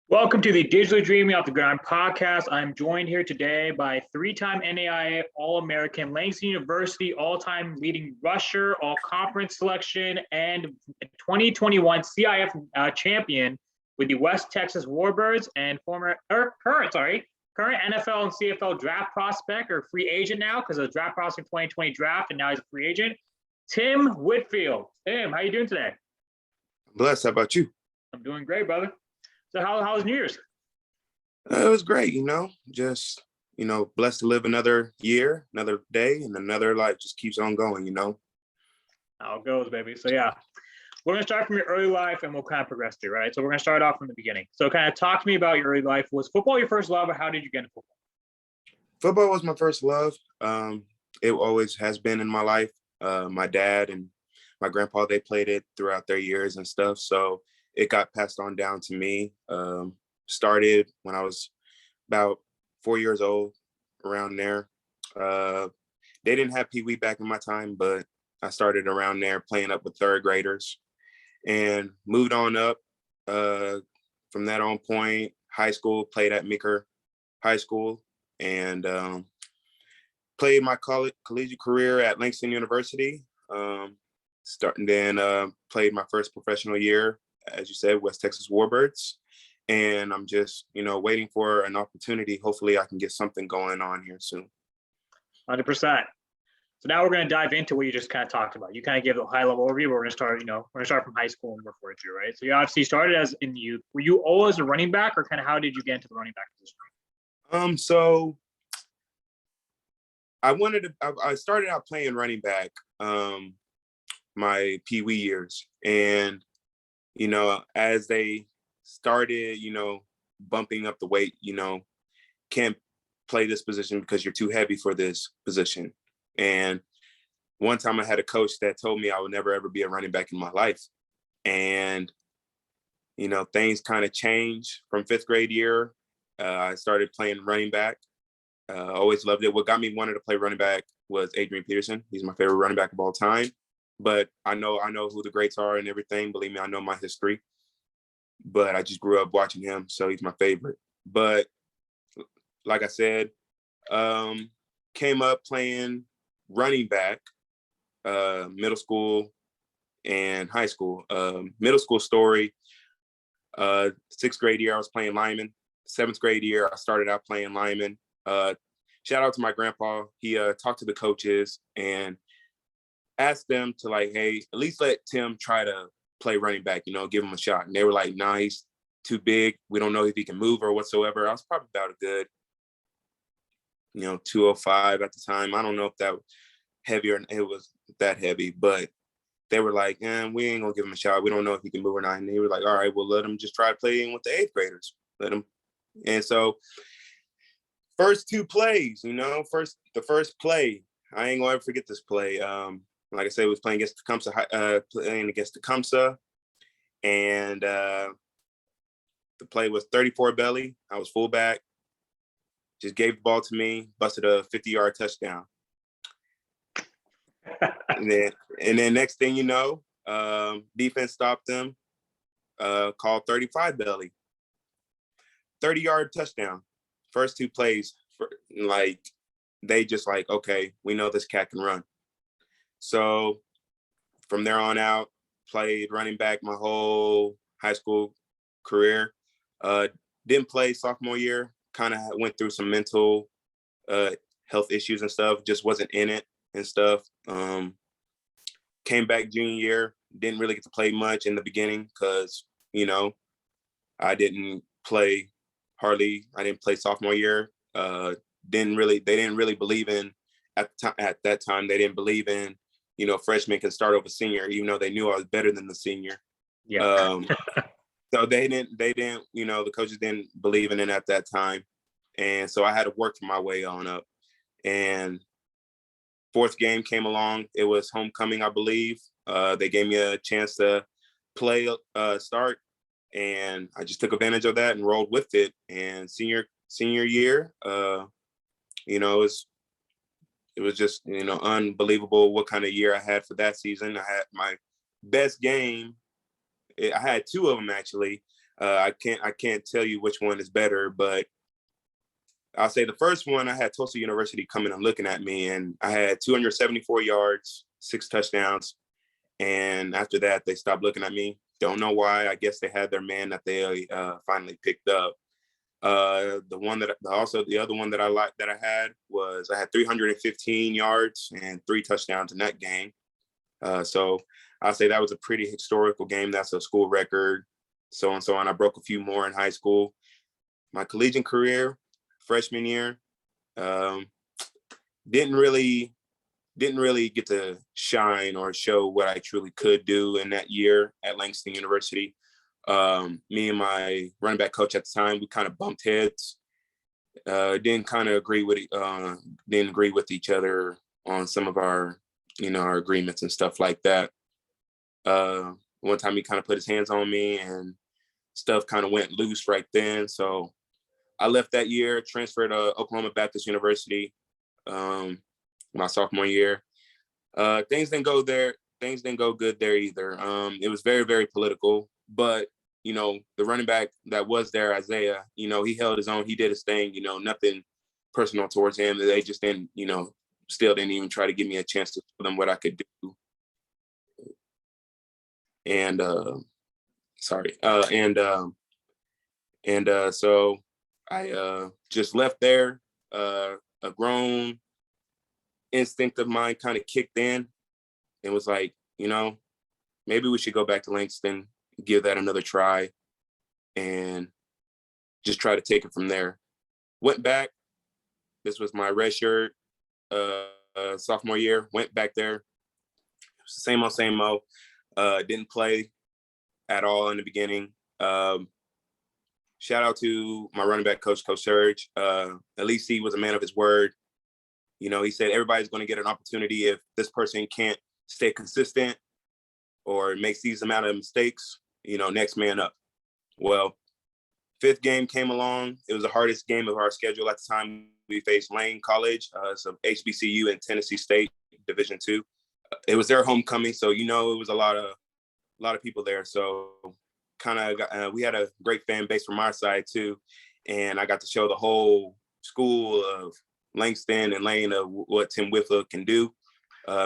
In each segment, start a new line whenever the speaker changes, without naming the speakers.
Welcome to the Digitally Dreaming Off the Ground podcast. I'm joined here today by three-time NAIA All-American, Langston University all-time leading rusher, all-conference selection, and 2021 CIF champion with the West Texas Warbirds and current NFL and CFL draft prospect or free agent now because of the draft prospect 2020 draft, and now he's a free agent. Tim Whitfield. Tim, how you doing today?
Blessed. How about you?
I'm doing great, brother. So how was New Year's?
It was great, just, blessed to live another year, another day, and another life just keeps on going,
How it goes, baby. So yeah, we're going to start from your early life and we'll kind of progress through, right? So we're going to start off from the beginning. So kind of talk to me about your early life. Was football your first love or how did you get into football?
Football was my first love. It always has been in my life. My dad and my grandpa, they played it throughout their years and stuff. So it got passed on down to me. Started when I was about 4 years old, around there. They didn't have Pee Wee back in my time, but I started around there playing up with third graders and moved on up. From that on point, high school, played at Meeker High School and played my collegiate career at Langston University. Played my first professional year, as you said, West Texas Warbirds. And I'm just, waiting for an opportunity. Hopefully I can get something going on here soon.
100%. So now we're going to dive into what you just kind of talked about. You kind of gave a high level overview, but we're going to start, from high school and work forward through, right? So you obviously started as in youth. Were you always a running back or kind of how did you get into the running back position?
So I started out playing running back my Pee Wee years. And, as they started, bumping up the weight, can't play this position because you're too heavy for this position. And one time I had a coach that told me I would never, ever be a running back in my life. And, things kind of changed from fifth grade year. I started playing running back. Always loved it. What got me wanting to play running back was Adrian Peterson. He's my favorite running back of all time. But I know who the greats are and everything. Believe me, I know my history. But I just grew up watching him, so he's my favorite. But like I said, came up playing running back, middle school and high school. Middle school story, sixth grade year, I was playing lineman. Seventh grade year, I started out playing lineman. Shout out to my grandpa. He talked to the coaches and asked them to hey, at least let Tim try to play running back, give him a shot. And they were like, nah, he's too big. We don't know if he can move or whatsoever. I was probably about a good, 205 at the time. I don't know if that was heavy or it was that heavy, but they were like, we ain't gonna give him a shot. We don't know if he can move or not. And they were like, all right, well, let him just try playing with the eighth graders. Let him. And so first two plays, the first play, I ain't gonna ever forget this play. Like I said, it was playing against Tecumseh, and the play was 34 belly. I was fullback. Just gave the ball to me, busted a 50-yard touchdown. and then next thing you know, defense stopped them, called 35 belly. 30-yard touchdown. First two plays, they just okay, we know this cat can run. So from there on out, played running back my whole high school career. Didn't play sophomore year, kind of went through some mental health issues and stuff, just wasn't in it and stuff. Came back junior year, didn't really get to play much in the beginning because, I didn't play hardly. I didn't play sophomore year. They didn't really believe in, at that time, they didn't believe in, freshmen can start over senior, even though they knew I was better than the senior.
Yeah.
So they didn't, the coaches didn't believe in it at that time. And so I had to work my way on up. And fourth game came along. It was homecoming, I believe. They gave me a chance to play, start. And I just took advantage of that and rolled with it. And senior year, it was just, unbelievable what kind of year I had for that season. I had my best game. I had two of them, actually. I can't tell you which one is better, but I'll say the first one, I had Tulsa University coming and looking at me, and I had 274 yards, 6 touchdowns. And after that, they stopped looking at me. Don't know why. I guess they had their man that they finally picked up. The other one that I had was I had 315 yards and 3 touchdowns in that game. So I'll say that was a pretty historical game. That's a school record, so on and so on. I broke a few more in high school. My collegiate career, freshman year, didn't really get to shine or show what I truly could do in that year at Langston University. Me and my running back coach at the time, we kind of bumped heads. Didn't agree with each other on some of our agreements and stuff like that. One time he kind of put his hands on me and stuff kind of went loose right then. So I left that year, transferred to Oklahoma Baptist University my sophomore year. Things didn't go good there either. It was very, very political, but the running back that was there, Isaiah, he held his own. He did his thing, nothing personal towards him. They just didn't, still didn't even try to give me a chance to show them what I could do. And so I just left there. A grown instinct of mine kind of kicked in and was like, maybe we should go back to Langston, give that another try, and just try to take it from there. Went back. This was my redshirt sophomore year. Went back there. Same old. Didn't play at all in the beginning. Shout out to my running back coach, Coach Surge. At least he was a man of his word. He said everybody's going to get an opportunity if this person can't stay consistent or makes these amount of mistakes, next man up. Well, 5th game came along. It was the hardest game of our schedule at the time. We faced Lane College, so HBCU and Tennessee State Division II. It was their homecoming, so it was a lot of people there. So we had a great fan base from our side too, and I got to show the whole school of Langston and Lane of what Tim Whitfield can do.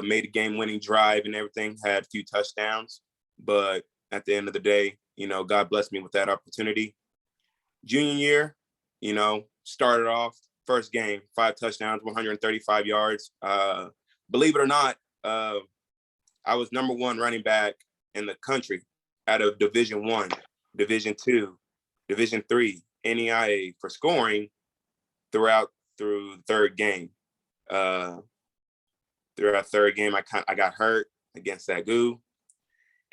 Made a game-winning drive and everything. Had a few touchdowns, but at the end of the day, God blessed me with that opportunity. Junior year, started off first game, 5 touchdowns, 135 yards. Believe it or not, I was number 1 running back in the country out of Division I, Division II, Division III, NEIA for scoring through the 3rd game. Throughout 3rd game, I got hurt against that goo,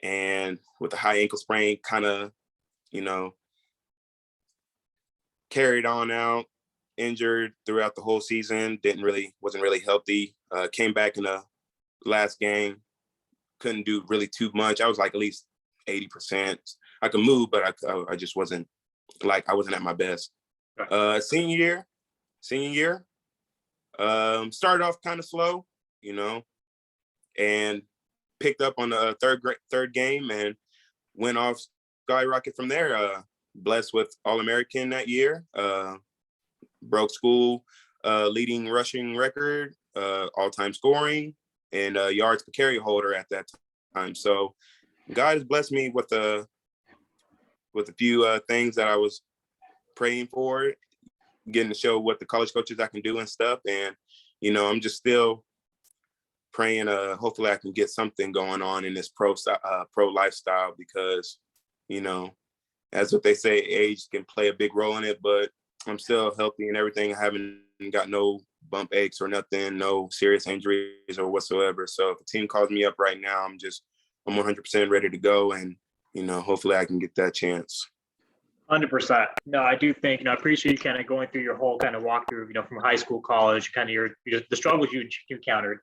and with a high ankle sprain, carried on out, injured throughout the whole season. Wasn't really healthy. Came back in the last game, couldn't do really too much. I was like at least 80%. I could move, but I just wasn't I wasn't at my best. Senior year, started off kind of slow, and picked up on the third game and went off skyrocket from there. Blessed with All-American that year. Broke school leading rushing record, all-time scoring, and yards per carry holder at that time. So God has blessed me with a few things that I was praying for, getting to show what the college coaches I can do and stuff. And, I'm just still praying, hopefully I can get something going on in this pro lifestyle, because, as what they say, age can play a big role in it, but I'm still healthy and everything. I haven't got no bump aches or nothing, no serious injuries or whatsoever. So if the team calls me up right now, I'm 100% ready to go, and hopefully I can get that chance.
100%. No, I do think, I appreciate you kind of going through your whole kind of walkthrough, from high school, college, kind of the struggles you encountered.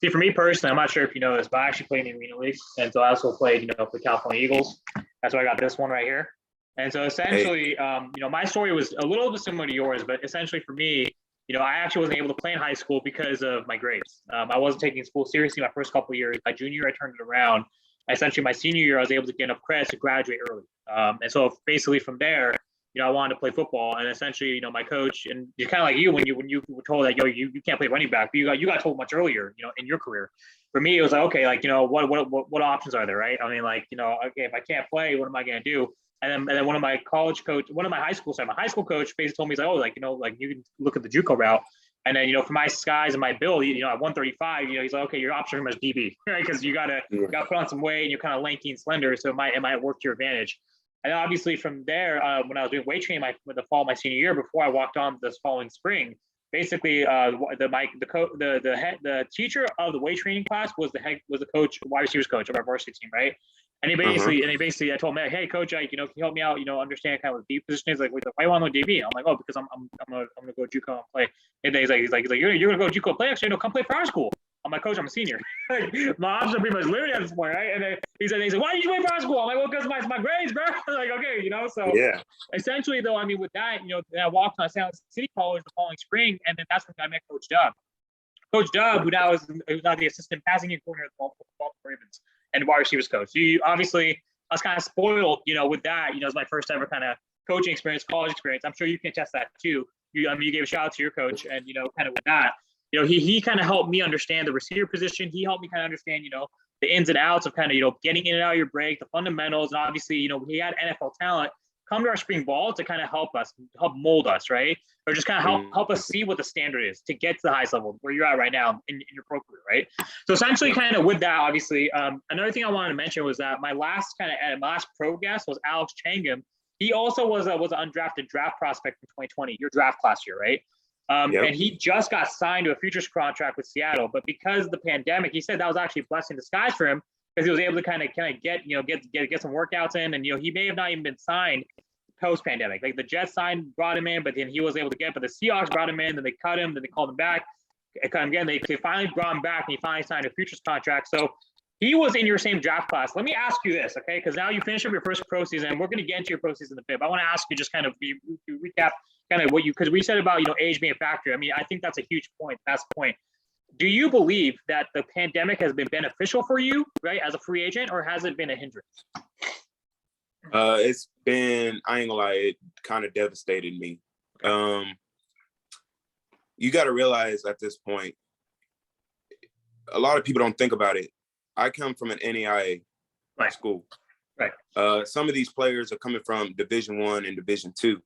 See, for me personally, I'm not sure if you know this, but I actually played in the Arena League, and so I also played, for the California Eagles. That's why I got this one right here. And so essentially, my story was a little bit similar to yours, but essentially for me, I actually wasn't able to play in high school because of my grades. I wasn't taking school seriously my first couple of years. My junior year, I turned it around. Essentially, my senior year, I was able to get enough credits to graduate early. And so basically from there, I wanted to play football, and essentially, my coach, and you're kind of like you when you were told that you can't play running back, but you got told much earlier, in your career. For me, it was like, okay, like, what options are there, right? I mean, like, okay, if I can't play, what am I gonna do? And then one of my high school coach basically told me, he's like, oh, like, like you can look at the JUCO route. And then, for my size and my build, at 135, he's like, okay, your option pretty much DB, right? Because you gotta put on some weight, and you're kind of lanky and slender, so it might work to your advantage. And obviously from there, when I was doing weight training the fall of my senior year, before I walked on this following spring, basically the teacher of the weight training class was the coach, wide receivers coach of our varsity team, right? And he basically I told him, hey coach, can you help me out? Understand kind of what the deep position is. Like, why you want to go DB? I'm like, oh, because I'm gonna go JUCO and play. And then he's like, you're gonna go JUCO play? Actually, no, come play for our school. I'm like, coach, I'm a senior. Like, my options are pretty much limited at this point, right? And then he said, why did you play for our school? I'm like, well, because my grades, bro. Like, okay, so yeah. Essentially, though, I mean, with that, I walked on San Jose City College the following spring, and then that's when I met Coach Dub. Coach Dub, who now is the assistant passing game coordinator of the Baltimore Ravens and wide receivers coach. So obviously, I was kind of spoiled, with that. It's my first ever kind of coaching experience, college experience. I'm sure you can attest that too. You gave a shout out to your coach, and kind of with that, he kind of helped me understand the receiver position. He helped me kind of understand, the ins and outs of kind of, getting in and out of your break, the fundamentals. And obviously, he had NFL talent come to our spring ball to kind of help mold us, right? Or just kind of help us see what the standard is to get to the highest level where you're at right now in your pro career, right? So essentially, kind of with that, obviously, another thing I wanted to mention was that my last pro guest was Alex Changam. He also was an undrafted draft prospect in 2020, your draft class year, right? Yep. And he just got signed to a futures contract with Seattle, but because of the pandemic, he said that was actually a blessing in disguise for him, because he was able to kind of get some workouts in, and he may have not even been signed post pandemic. Like the Jets brought him in, but then he was able to but the Seahawks brought him in, then they cut him, then they called him back. Again, they finally brought him back, and he finally signed a futures contract. So he was in your same draft class. Let me ask you this, okay? Because now you finish up your first pro season, and we're going to get into your pro season in a bit. But I want to ask you, just kind of recap kind of what because we said about age being a factor. I mean, I think that's a huge point. That's the point. Do you believe that the pandemic has been beneficial for you, right, as a free agent, or has it been a hindrance?
It's been, I ain't gonna lie, it kind of devastated me. You got to realize at this point, a lot of people don't think about it. I come from an NAIA school. Right. Some of these players are coming from Division I and Division II.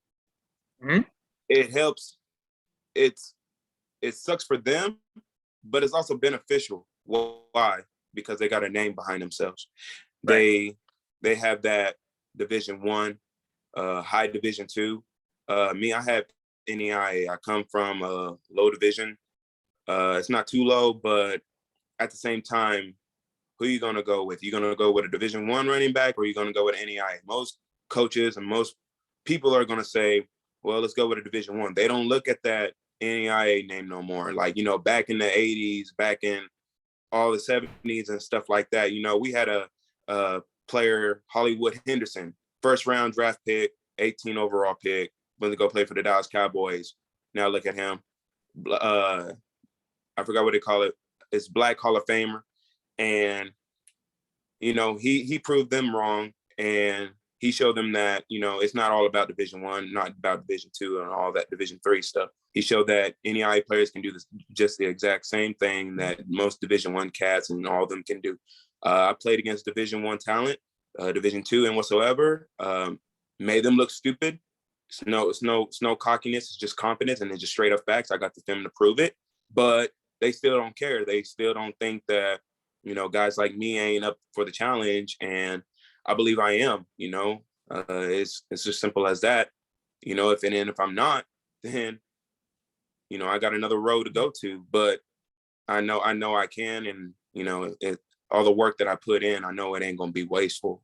Mm-hmm. It helps. It sucks for them, but it's also beneficial. Why? Because they got a name behind themselves. Right. They have that Division I, high Division II. Me, I have NAIA. I come from a low division. It's not too low, but at the same time, who are you going to go with? You're going to go with a Division I running back, or you're going to go with NAIA? Most coaches and most people are going to say, well, let's go with a Division I. They don't look at that NAIA name no more. Like, back in the 80s, back in all the 70s and stuff like that, we had a player, Hollywood Henderson, first round draft pick, 18 overall pick, went to go play for the Dallas Cowboys. Now look at him. I forgot what they call it. It's Black Hall of Famer. And, he proved them wrong, and he showed them that, it's not all about Division I, not about Division II and all that Division III stuff. He showed that NAIA players can do this, just the exact same thing that most Division I cats and all of them can do. I played against Division I talent, Division II and whatsoever, made them look stupid. It's no cockiness, it's just confidence, and it's just straight up facts. I got the film to prove it, but they still don't care. They still don't think that, guys like me ain't up for the challenge, and I believe I am. It's just simple as that. If I'm not, then I got another road to go to. But I know I can, and all the work that I put in, I know it ain't gonna be wasteful.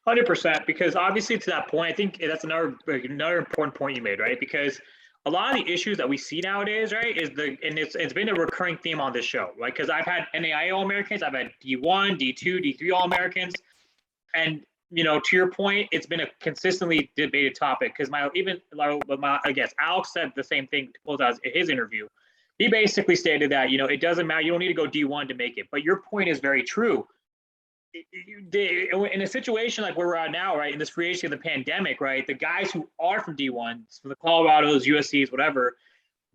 100%, because obviously to that point, I think that's another important point you made, right? Because a lot of the issues that we see nowadays, right, it's been a recurring theme on this show, right? Because I've had NAIA All-Americans, I've had D1, D2, D3 All-Americans, and to your point, it's been a consistently debated topic. Because I guess Alex said the same thing to close out his interview. He basically stated that it doesn't matter, you don't need to go D1 to make it. But your point is very true. in a situation like where we're at now, right, in this free agency of the pandemic, right, the guys who are from D1, from the Colorados, USCs, whatever,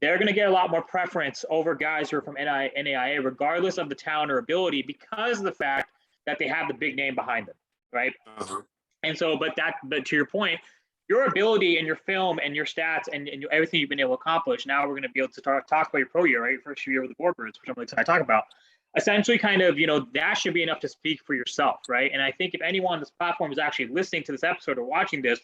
they're going to get a lot more preference over guys who are from NAIA, regardless of the talent or ability, because of the fact that they have the big name behind them, right?
Uh-huh.
And so, but to your point, your ability and your film and your stats and everything you've been able to accomplish. Now we're going to be able to talk about your pro year, right? Your first year with the Warbirds, which I'm really excited to talk about. Essentially, kind of, that should be enough to speak for yourself, right? And I think if anyone on this platform is actually listening to this episode or watching this,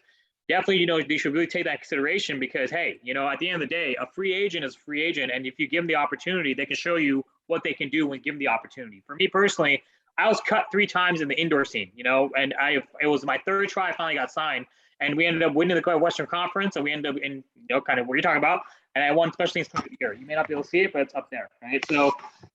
definitely, they should really take that consideration because, hey, at the end of the day, a free agent is a free agent. And if you give them the opportunity, they can show you what they can do when given the opportunity. For me personally, I was cut 3 times in the indoor scene, and it was my 3rd try I finally got signed. And we ended up winning the Western Conference, and we ended up in, kind of what you're talking about. And I won Special Teams Player of the Year. You may not be able to see it, but it's up there, right? So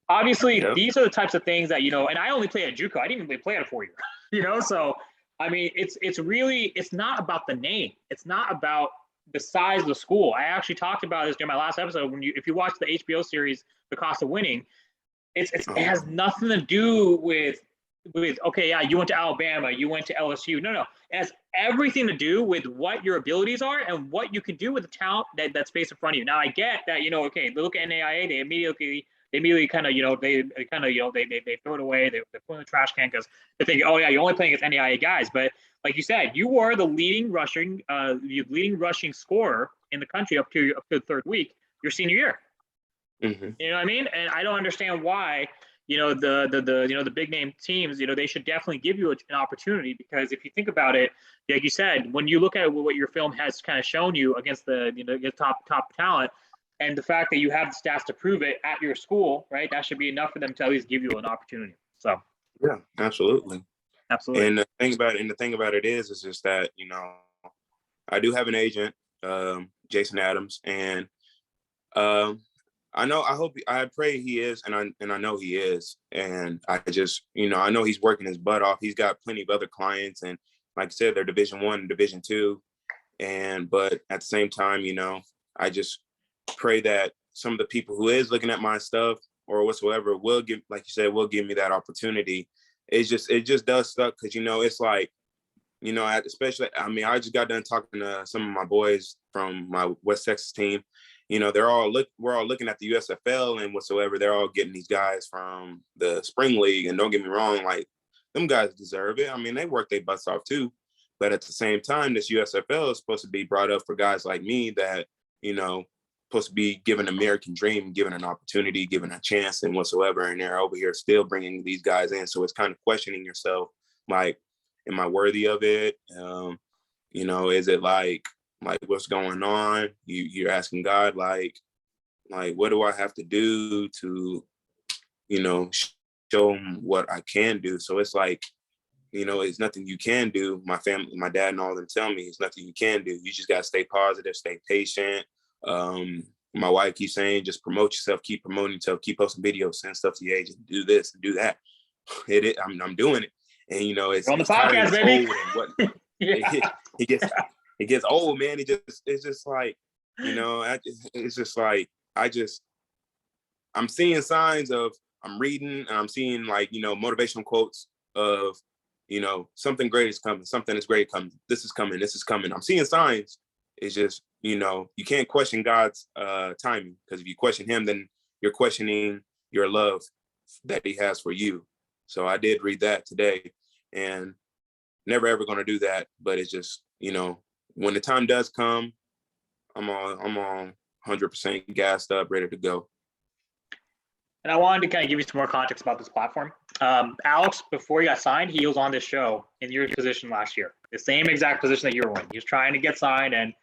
obviously, these are the types of things that, and I only played at JUCO. I didn't even play at a 4-year, So I mean, it's not about the name. It's not about the size of the school. I actually talked about this during my last episode. If you watch the HBO series, The Cost of Winning, it has nothing to do with okay, yeah, you went to Alabama, you went to LSU. No, it has everything to do with what your abilities are and what you can do with the talent that's based in front of you. Now I get that, okay, they look at NAIA, they immediately kind of, they throw it away, they put it in the trash can because they think, oh yeah, you're only playing against NAIA guys. But like you said, you were the leading rushing scorer in the country up to the 3rd week your senior year.
Mm-hmm.
You know what I mean? And I don't understand why, the big name teams, they should definitely give you an opportunity, because if you think about it, like you said, when you look at what your film has kind of shown you against the top talent, and the fact that you have the stats to prove it at your school, right? That should be enough for them to at least give you an opportunity. So
yeah, absolutely. And the thing about it is just that, I do have an agent, Jason Adams, and I pray he is, and I know he is. And I just, I know he's working his butt off. He's got plenty of other clients, and like I said, they're Division I and Division II. But at the same time, I just pray that some of the people who is looking at my stuff or whatsoever will give, like you said, will give me that opportunity. It just does suck because, it's like, especially, I just got done talking to some of my boys from my West Texas team. We're all looking at the USFL and whatsoever. They're all getting these guys from the spring league. And don't get me wrong, like, them guys deserve it. They work their butts off too. But at the same time, this USFL is supposed to be brought up for guys like me that, supposed to be given an American dream, given an opportunity, given a chance and whatsoever. And they're over here still bringing these guys in. So it's kind of questioning yourself, like, am I worthy of it? Is it like what's going on? You're asking God, like what do I have to do to, show him what I can do? So it's like, it's nothing you can do. My family, my dad and all of them tell me it's nothing you can do. You just got to stay positive, stay patient. My wife keeps saying, just promote yourself, keep promoting yourself, keep posting videos, send stuff to your agent, do this, do that. I'm doing it. And, it's
on the podcast, baby.
Old and what, yeah. it gets old, man. It's just like, it's just like, I'm seeing signs of, I'm reading and I'm seeing motivational quotes of, something great is coming, something is great coming, this is coming. I'm seeing signs. It's just, you can't question God's timing, because if you question him, then you're questioning your love that he has for you. So I did read that today, and never ever going to do that. But it's just, when the time does come, I'm on 100% gassed up, ready to go.
And I wanted to kind of give you some more context about this platform. Alex, before he got signed, he was on this show in your position last year, the same exact position that you were in. He was trying to get signed, and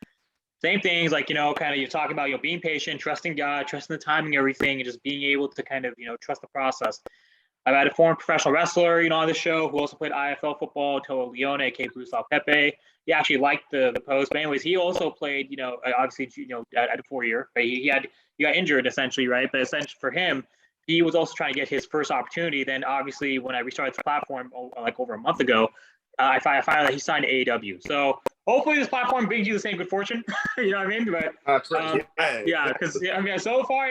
same things, like, kind of you're talking about, being patient, trusting God, trusting the timing, everything, and just being able to kind of, trust the process. I've had a former professional wrestler, on the show, who also played IFL football, Toa Leone, aka Bruce Pepe. He actually liked the post. But anyways, he also played, obviously, at a 4-year. Right? He got injured, essentially, right? But essentially for him, he was also trying to get his first opportunity. Then obviously, when I restarted the platform like over a month ago, I found out that he signed to AEW. So hopefully this platform brings you the same good fortune. You know what I mean? But yeah, because so far,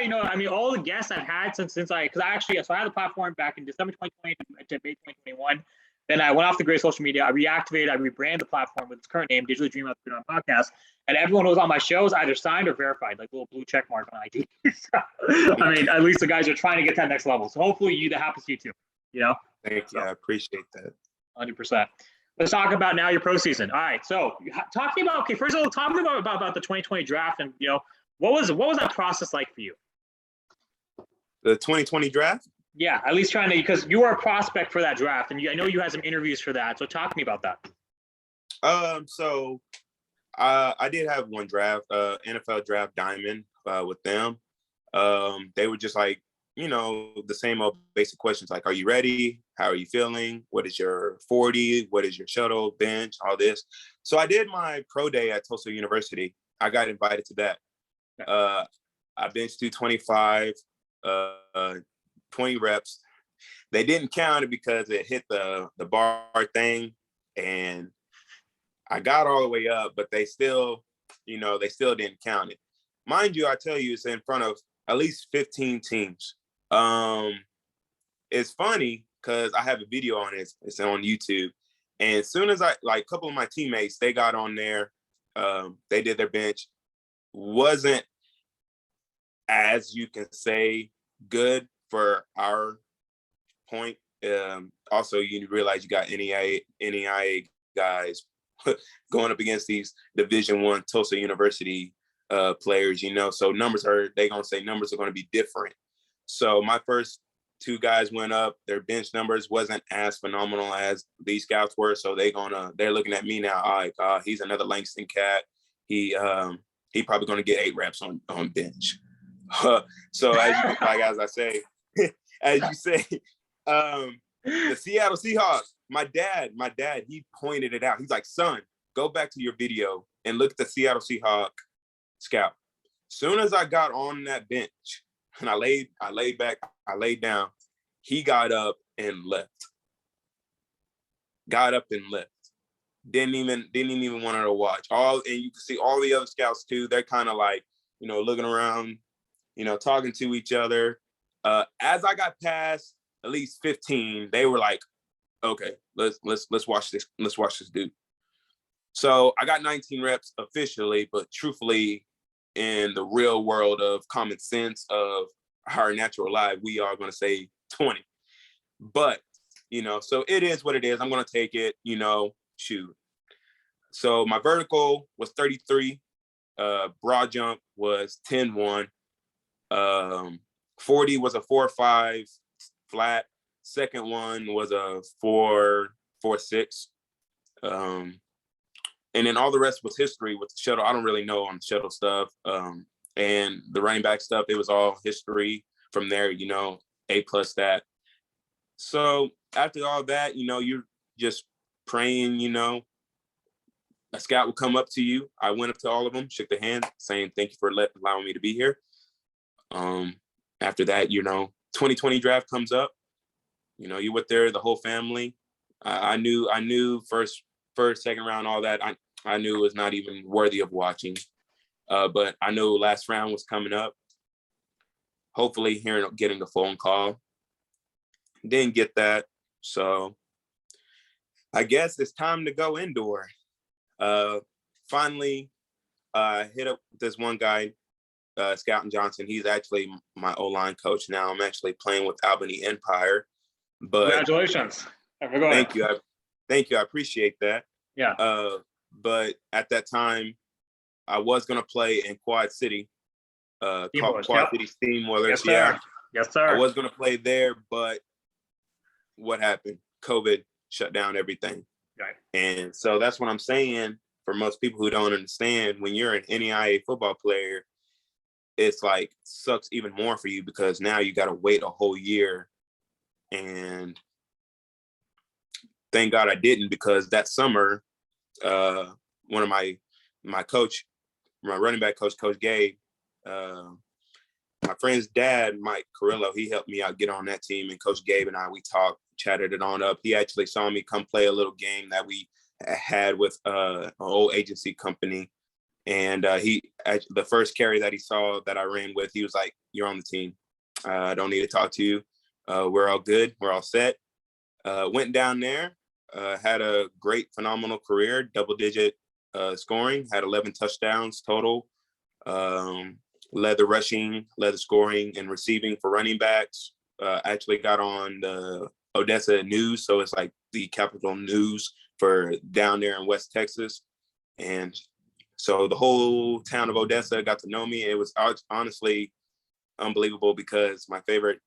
all the guests I've had since I had the platform back in December 2020 to May 2021. Then I went off the great social media. I reactivated, I rebranded the platform with its current name, Digitally Dream Out the Gridiron Podcast. And everyone who was on my shows either signed or verified, like a little blue check mark on ID. I mean, at least the guys are trying to get to that next level. So hopefully that happens to you too, you know?
Thank you. I appreciate that.
100%. Let's talk about now your pro season. All right. So talking about, okay, first of all, talking about the 2020 draft and, what was that process like for you?
The 2020 draft?
Yeah, at least trying to, because you were a prospect for that draft, and I know you had some interviews for that. So talk to me about that.
So I did have one draft, NFL Draft Diamond, with them. They were just like, the same old basic questions like, are you ready? How are you feeling? What is your 40? What is your shuttle, bench, all this? So I did my pro day at Tulsa University. I got invited to that. I benched 225, 20 reps. They didn't count it because it hit the bar thing, and I got all the way up, but they still didn't count it. Mind you, I tell you, it's in front of at least 15 teams. It's funny because I have a video on it. It's on YouTube. And as soon as a couple of my teammates, they got on there, they did their bench. Wasn't, as you can say, good for our point. Also, you realize you got NEIA guys going up against these Division I Tulsa University players, so numbers are going to be different. So my first two guys went up, their bench numbers wasn't as phenomenal as these scouts were. So they're looking at me now, like, he's another Langston cat. He probably going to get 8 reps on bench. So as I say, as you say, the Seattle Seahawks, my dad, he pointed it out. He's like, son, go back to your video and look at the Seattle Seahawk scout. Soon as I got on that bench and I laid back, I laid down, he got up and left. Didn't even want to watch. And you can see all the other scouts too. They're kind of like, looking around, talking to each other. As I got past at least 15, they were like, okay, let's watch this. Let's watch this dude. So I got 19 reps officially, but truthfully, in the real world of common sense of our natural life, we are going to say 20. But, so it is what it is. I'm going to take it, shoot. So my vertical was 33. Broad jump was 10-1. 40 was a 4.5 flat. Second one was a 4.6. And then all the rest was history with the shuttle. I don't really know on the shuttle stuff. And the running back stuff, it was all history from there, A+ that. So after all that, you're just praying, a scout would come up to you. I went up to all of them, shook the hand, saying, thank you for allowing me to be here. After that, 2020 draft comes up. You went there, the whole family. I knew first, second round, all that. I knew it was not even worthy of watching. But I know last round was coming up. Hopefully getting a phone call. Didn't get that. So I guess it's time to go indoor. Finally, hit up this one guy, Scout Johnson. He's actually my O-line coach now. I'm actually playing with Albany Empire. But
congratulations.
Thank you. I appreciate that.
Yeah.
But at that time, I was going to play in Quad City, called Quad City Steamrollers.
Yes, sir. Yes, sir.
I was going to play there, but what happened? COVID shut down everything.
Right.
And so that's what I'm saying for most people who don't understand. When you're an NEIA football player, it's like sucks even more for you because now you got to wait a whole year. And thank God I didn't, because that summer, one of my running back coach, Coach Gabe, my friend's dad, Mike Carrillo, he helped me out get on that team. And Coach Gabe and we talked, chatted it on up. He actually saw me come play a little game that we had with an old agency company. And the first carry that he saw that I ran with, he was like, you're on the team. I don't need to talk to you. We're all good. We're all set. Went down there. had a great, phenomenal career, double-digit scoring, had 11 touchdowns total, led the rushing, led the scoring and receiving for running backs. Actually got on the Odessa News, so it's like the capital news for down there in West Texas. And so the whole town of Odessa got to know me. It was honestly unbelievable because my favorite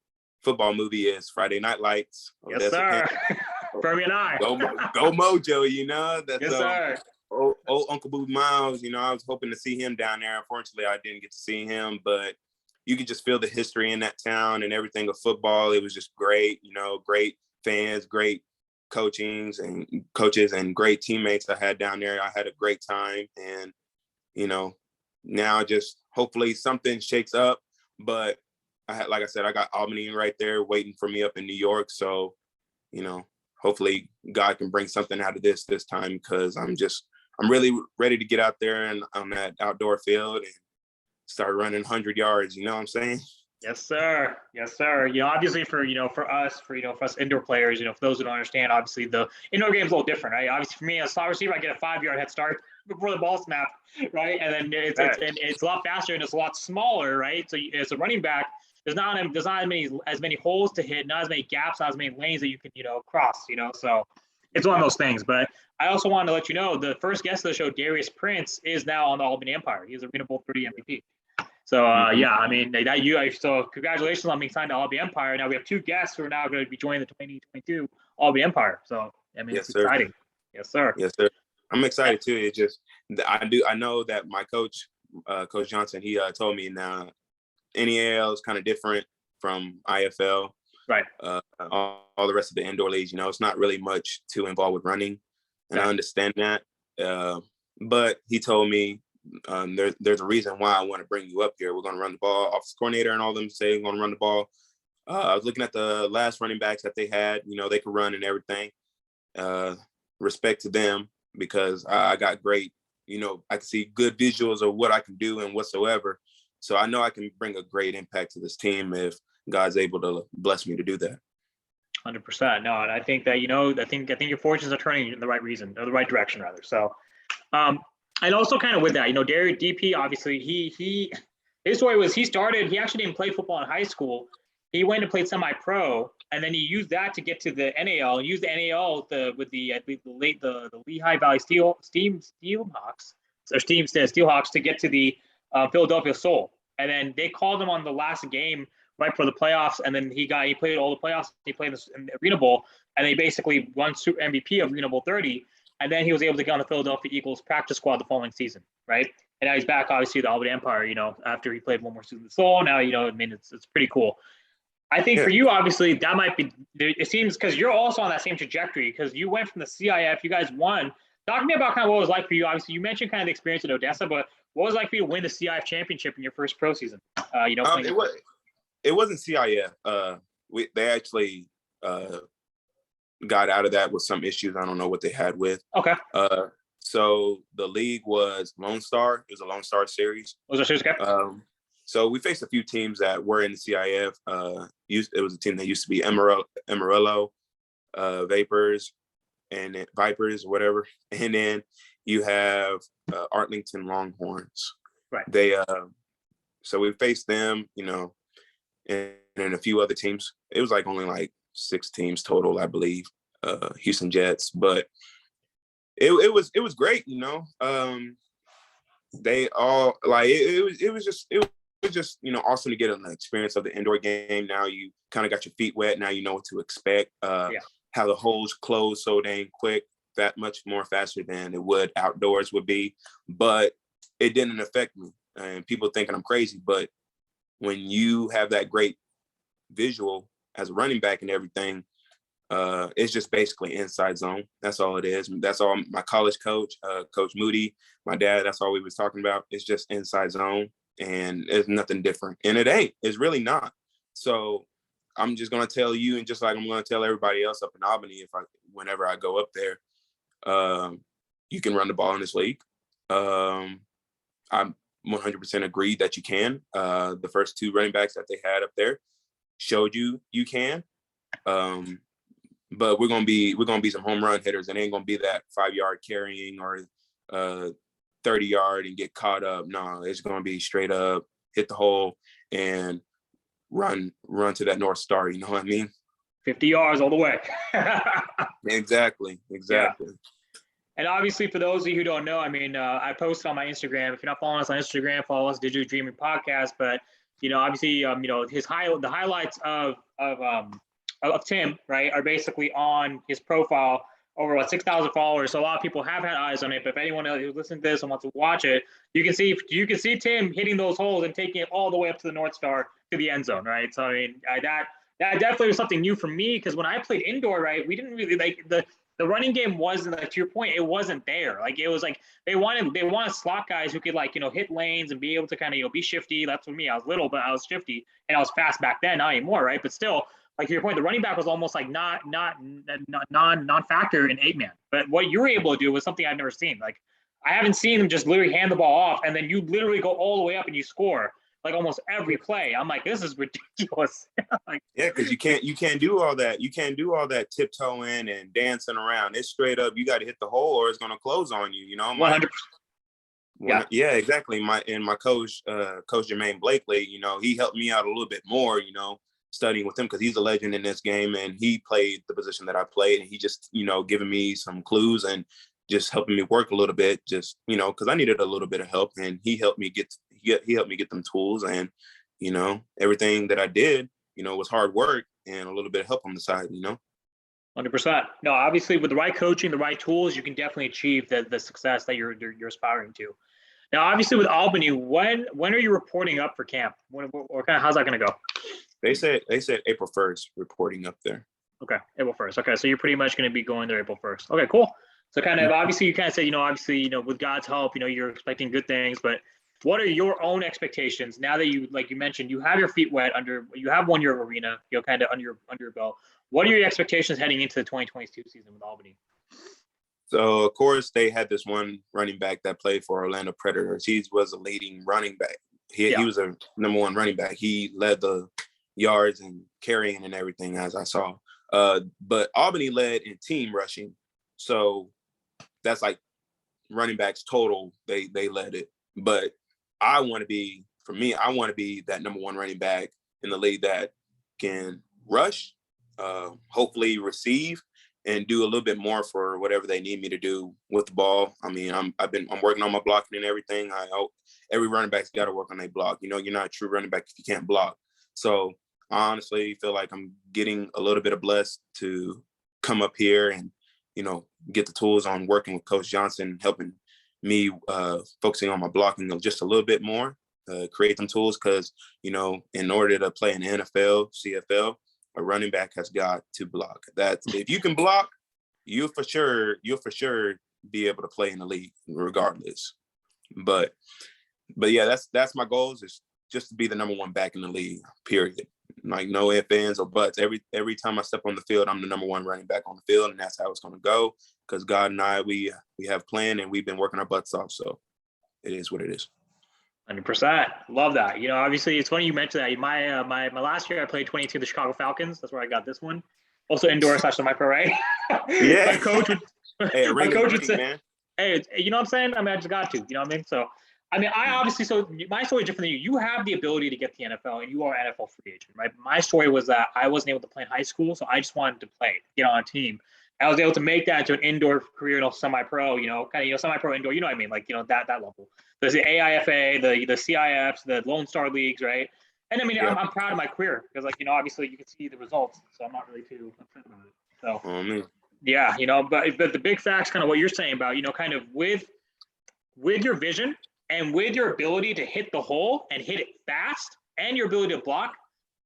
football movie is Friday Night Lights.
Yes,
Odessa,
sir. Fermi and I.
Go Mojo, you know. That's
yes, sir.
Old Uncle Boo Miles, you know, I was hoping to see him down there. Unfortunately, I didn't get to see him, but you could just feel the history in that town and everything of football. It was just great, you know, great fans, great coaches and great teammates I had down there. I had a great time, and, you know, now just hopefully something shakes up. But like I said, I got Albany right there waiting for me up in New York. So, you know, hopefully God can bring something out of this time, because I'm really ready to get out there and on that outdoor field and start running 100 yards. You know what I'm saying?
Yes, sir. Yes, sir. You know, obviously for us indoor players, for those who don't understand, obviously the indoor game is a little different, right? Obviously for me as a slot receiver, I get a 5-yard head start before the ball snap, right? And then it's a lot faster and it's a lot smaller, right? So as a running back, there's not as many holes to hit, not as many gaps, not as many lanes that you can, cross, So it's one of those things. But I also wanted to let you know the first guest of the show, Darius Prince, is now on the Albany Empire. He's a Arena Bowl 30 MVP. So yeah, I mean so congratulations on being signed to Albany Empire. Now we have 2 guests who are now going to be joining the 2022 Albany Empire. So I mean,
yes,
it's exciting. Yes, sir.
Yes, sir. I'm excited too. It just I know that my coach, Coach Johnson, he told me now NEL is kind of different from IFL.
Right.
All the rest of the indoor leagues, it's not really much too involved with running, and I understand that. But he told me there's a reason why I want to bring you up here. We're going to run the ball. Offensive coordinator and all them say we're going to run the ball. I was looking at the last running backs that they had. They could run and everything. Respect to them, because I got great. I can see good visuals of what I can do and whatsoever. So I know I can bring a great impact to this team if God's able to bless me to do that.
100%. No, and I think that I think your fortunes are turning in the right direction rather. So, and also kind of with that, Derek DP, obviously his story was he actually didn't play football in high school. He went and played semi-pro, and then he used that to get to the NAL. Used the NAL with the Lehigh Valley Steelhawks to get to the Philadelphia Soul. And then they called him on the last game right for the playoffs, and then he played all the playoffs. He played in the Arena Bowl, and they basically won Super MVP of Arena Bowl 30. And then he was able to get on the Philadelphia Eagles practice squad the following season, right? And now he's back, obviously, the Albany Empire. After he played one more season in the Soul. Now, I mean, it's pretty cool. I think for you, obviously, that might be. It seems because you're also on that same trajectory, because you went from the CIF, you guys won. Talk to me about kind of what it was like for you. Obviously, you mentioned kind of the experience at Odessa, but what was it like for you to win the CIF championship in your first pro season?
It wasn't CIF. They actually got out of that with some issues. I don't know what they had with.
Okay.
So the league was Lone Star. It was a Lone Star series.
Was it a series? Okay.
So we faced a few teams that were in the CIF. It was a team that used to be Amarillo, Vipers, and Vipers, whatever. And then you have Arlington Longhorns.
Right.
So we faced them, and a few other teams. It was only like 6 teams total, I believe. Houston Jets, but it was great, They all it was just awesome to get an experience of the indoor game. Now you kind of got your feet wet. Now you know what to expect. How the holes close so dang quick, that much more faster than it would outdoors would be. But it didn't affect me. And people thinking I'm crazy, but when you have that great visual as a running back and everything, it's just basically inside zone. That's all it is. That's all my college coach, Coach Moody, my dad, that's all we was talking about. It's just inside zone, and it's nothing different. And it ain't. It's really not. So I'm just going to tell you, and just like I'm going to tell everybody else up in Albany, whenever I go up there, you can run the ball in this league. I'm 100% agreed that you can. The first 2 running backs that they had up there showed you can. but we're gonna be some home run hitters. It ain't gonna be that 5-yard carrying or 30-yard and get caught up. No, it's gonna be straight up, hit the hole and run to that North Star. You know what I mean?
50 yards all the way.
Exactly.
Yeah. And obviously, for those of you who don't know, I mean, I posted on my Instagram. If you're not following us on Instagram, follow us, Digital Dreaming Podcast. But obviously, the highlights of Tim, right, are basically on his profile. Over 6,000 followers. So a lot of people have had eyes on it. But if anyone else who's listening to this and wants to watch it, you can see Tim hitting those holes and taking it all the way up to the North Star to the end zone, right? So I mean, that definitely was something new for me, because when I played indoor, right, we didn't really like the running game wasn't, like, to your point, it wasn't there. Like, it was like they wanted slot guys who could, like, hit lanes and be able to kind of be shifty. That's for me. I was little, but I was shifty and I was fast back then. Not anymore, right? But still, like, to your point, the running back was almost like non-factor in 8-man. But what you were able to do was something I've never seen. Like, I haven't seen them just literally hand the ball off and then you literally go all the way up and you score, like, almost every play. I'm like, this is ridiculous. Like,
yeah, because you can't do all that. You can't do all that tiptoeing and dancing around. It's straight up. You got to hit the hole, or it's gonna close on you.
100%.
Yeah, exactly. My coach, Coach Jermaine Blakely, he helped me out a little bit more. Studying with him, because he's a legend in this game and he played the position that I played, and he just giving me some clues and just helping me work a little bit, just because I needed a little bit of help, and he helped me get them tools, and everything that I did was hard work and a little bit of help on the side.
100%. No, obviously, with the right coaching, the right tools, you can definitely achieve the success that you're aspiring to. Now, obviously, with Albany, when are you reporting up for camp? Or kind of how's that going to go?
They said April 1st reporting up there.
Okay, April 1st. Okay, so you're pretty much going to be going there April 1st. Okay, cool. So kind of, obviously, you kind of said, with God's help, you're expecting good things, but what are your own expectations now that you, like you mentioned, you have your feet wet you have 1 year of arena, kind of under your belt. What are your expectations heading into the 2022 season with Albany?
So, of course, they had this one running back that played for Orlando Predators. He was a leading running back. He was a number 1 running back. He led the yards and carrying and everything, as I saw. But Albany led in team rushing. So that's like running backs total. They led it. But I want to be that number 1 running back in the league that can rush, hopefully receive, and do a little bit more for whatever they need me to do with the ball. I mean, I'm working on my blocking and everything. Every running back's got to work on their block. You're not a true running back if you can't block. So I honestly feel like I'm getting a little bit of blessed to come up here and, get the tools on working with Coach Johnson, helping me focusing on my blocking just a little bit more, create them tools, because, in order to play in the NFL, CFL, a running back has got to block. That's if you can block, you'll for sure be able to play in the league regardless. But yeah, that's my goals, is just to be the number 1 back in the league, period. Like, no ifs, ands, or buts. Every time I step on the field, I'm the number 1 running back on the field, and that's how it's going to go. Because God and I, we have planned, and we've been working our butts off. So it is what it is.
100%. Love that. Obviously, it's funny you mentioned that. My last year, I played 22 the Chicago Falcons. That's where I got this one. Also indoor / semi-pro, right?
Yeah.
My coach would say,
man.
hey, you know what I'm saying? I mean, I just got to. You know what I mean? So, I mean, so my story is different than you. You have the ability to get to the NFL, and you are an NFL free agent, right? My story was that I wasn't able to play in high school, so I just wanted to play, get on a team. I was able to make that into an indoor career, semi-pro, kind of, semi-pro indoor, you know what I mean? Like, that level. There's the AIFA, the CIFs, the Lone Star Leagues, right? And I mean, yeah. I'm proud of my career because, like, obviously you can see the results, so I'm not really too upset about it. So, yeah, but the big facts, kind of what you're saying about, kind of with your vision and with your ability to hit the hole and hit it fast and your ability to block,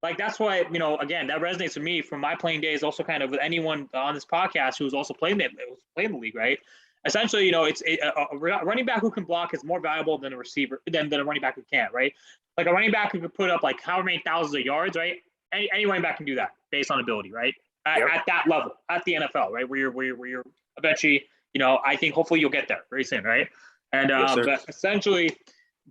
like, that's why, again, that resonates with me from my playing days, also kind of with anyone on this podcast who's also playing the league, right? Essentially, it's a running back who can block is more valuable than a receiver, than a running back who can't, right? Like, a running back who could put up, like, however many thousands of yards, right? Any running back can do that based on ability, right? At that level, at the NFL, right? Where you're eventually, I think hopefully you'll get there very soon, right? And
yes,
but essentially,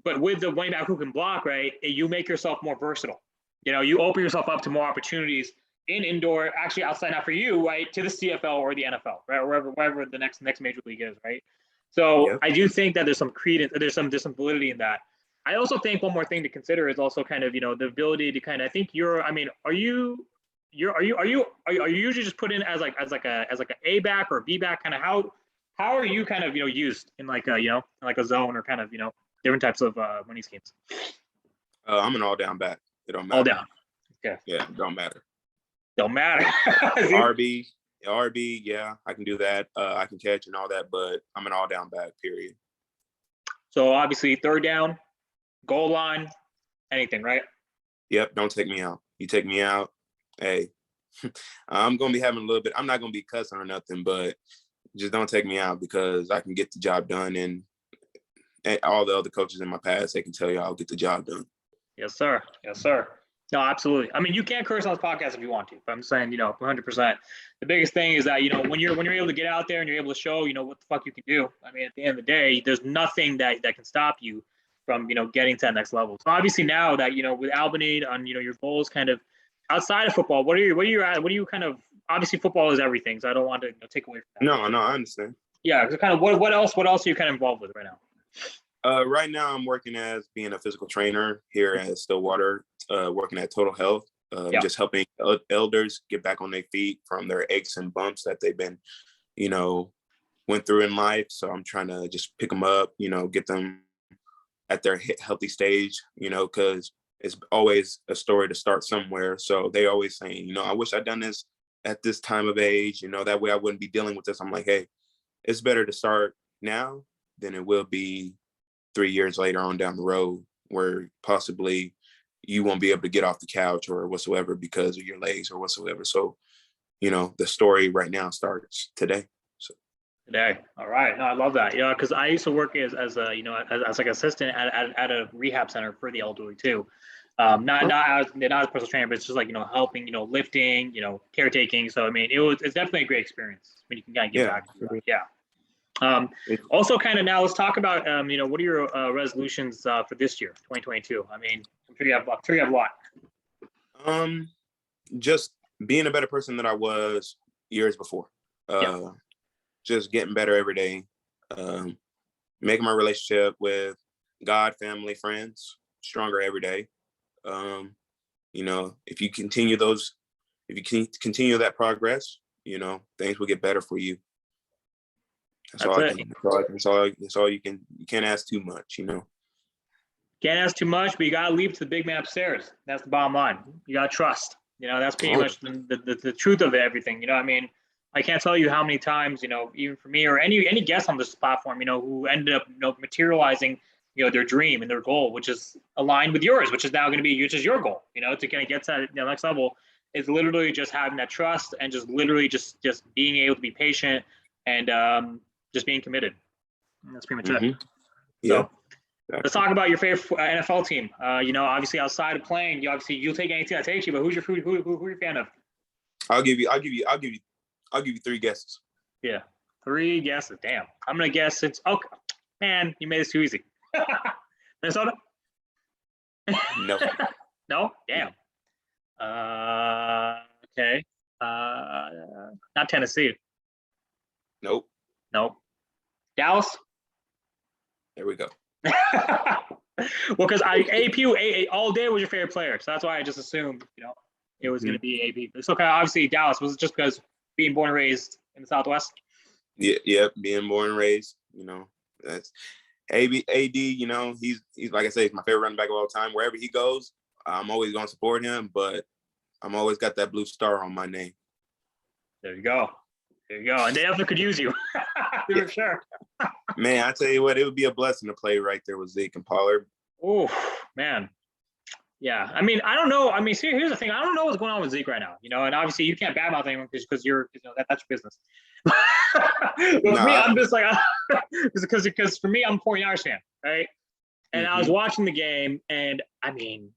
but with the running back who can block, right, you make yourself more versatile. You open yourself up to more opportunities in indoor, actually outside, not for you, right, to the CFL or the NFL, right, or wherever the next major league is, right? So
Yep.
I do think that there's some credence, there's some validity in that. I also think one more thing to consider is also kind of, the ability to kind of, I think I mean, are you usually just put in as like a A back or a B back? Kind of how are you kind of used in like a like a zone or kind of different types of money schemes?
I'm an all down back. It don't
All
matter.
down. Okay.
Yeah, it don't matter.
Don't matter.
RB, yeah, I can do that. I can catch and all that, but I'm an all down back, period.
So obviously third down, goal line, anything, right?
Yep, don't take me out. You take me out, hey, I'm gonna be having a little bit. I'm not gonna be cussing or nothing, but just don't take me out because I can get the job done, and all the other coaches in my past, they can tell you I'll get the job done.
Yes, sir. Yes, sir. No, absolutely. I mean, you can curse on this podcast if you want to, but I'm saying, 100%. The biggest thing is that, when you're able to get out there and you're able to show, what the fuck you can do. I mean, at the end of the day, there's nothing that can stop you from, getting to that next level. So obviously now that, with Albany on, your goals kind of outside of football, what are you kind of, obviously football is everything. So I don't want to take away from that.
No, I understand.
Yeah. So kind of what else are you kind of involved with right now?
Right now, I'm working as being a physical trainer here at Stillwater, working at Total Health, just helping elders get back on their feet from their aches and bumps that they've been, went through in life. So I'm trying to just pick them up, get them at their healthy stage, because it's always a story to start somewhere. So they always saying, I wish I'd done this at this time of age, that way I wouldn't be dealing with this. I'm like, hey, it's better to start now than it will be 3 years later on down the road where possibly you won't be able to get off the couch or whatsoever because of your legs or whatsoever. So, the story right now starts today. So
today. All right. No, I love that. Yeah, because I used to work as a as like assistant at a rehab center for the elderly too. Not as a personal trainer, but it's just like helping, lifting, caretaking. So I mean, it's definitely a great experience when you can kind of get back to that. Yeah. Also, kind of now, let's talk about what are your resolutions for this year, 2022? I mean, I'm sure you have a lot.
Just being a better person than I was years before. Just getting better every day. Making my relationship with God, family, friends stronger every day. If you continue that progress, things will get better for you. That's all you can. You can't ask too much,
Can't ask too much, but you gotta leave to the big man upstairs. That's the bottom line. You gotta trust. That's pretty much the truth of everything. I mean, I can't tell you how many times, even for me or any guest on this platform, who ended up, materializing, their dream and their goal, which is aligned with yours, which is now going to be, which is your goal, to kind of get to that next level, is literally just having that trust and just literally just being able to be patient and just being committed. And that's pretty much it.
Yeah.
So let's talk about your favorite NFL team. Obviously outside of playing, you'll take any team that takes you, but who are you fan of?
I'll give you 3 guesses.
Yeah, 3 guesses. Damn, I'm gonna guess it's okay. Man, you made this too easy. Minnesota?
No.
No? Damn. Okay. Not Tennessee.
Nope.
Dallas?
There we go.
Well, because AP all day was your favorite player, so that's why I just assumed, it was going to be AP. It's okay. Obviously, Dallas was just because being born and raised in the Southwest.
Yeah, being born and raised. That's AD. He's like I say, he's my favorite running back of all time. Wherever he goes, I'm always going to support him. But I'm always got that blue star on my name.
There you go. And they also could use you. For sure.
Man, I tell you what, it would be a blessing to play right there with Zeke and Pollard.
Oh, man. Yeah. I mean, I don't know. I mean, see, here's the thing. I don't know what's going on with Zeke right now, and obviously you can't badmouth anyone because you're, that's your business. But for me, I'm just like, because for me, I'm a 49ers fan, right? And I was watching the game and I mean,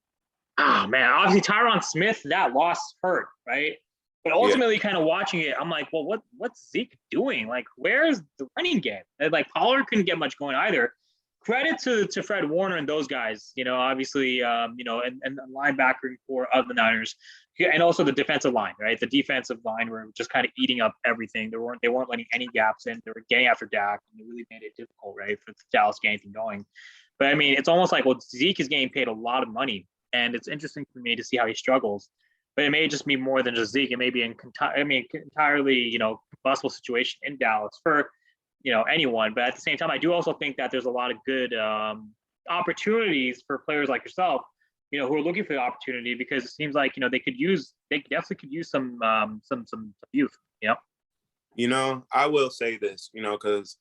oh man, obviously Tyron Smith, that loss hurt, right? But ultimately, kind of watching it, I'm like, well, what's Zeke doing? Like, where's the running game? And like Pollard couldn't get much going either. credit to Fred Warner and those guys, obviously, and linebacking core of the Niners, and also the defensive line, right? The defensive line were just kind of eating up everything. They weren't letting any gaps in. They were getting after Dak, and it really made it difficult, right, for Dallas to get anything going. But I mean, it's almost like, well, Zeke is getting paid a lot of money, and it's interesting for me to see how he struggles. But it may just be more than just Zeke. It may be entirely, combustible situation in Dallas for anyone. But at the same time, I do also think that there's a lot of good opportunities for players like yourself, who are looking for the opportunity, because it seems like they definitely could use some youth.
I will say this, because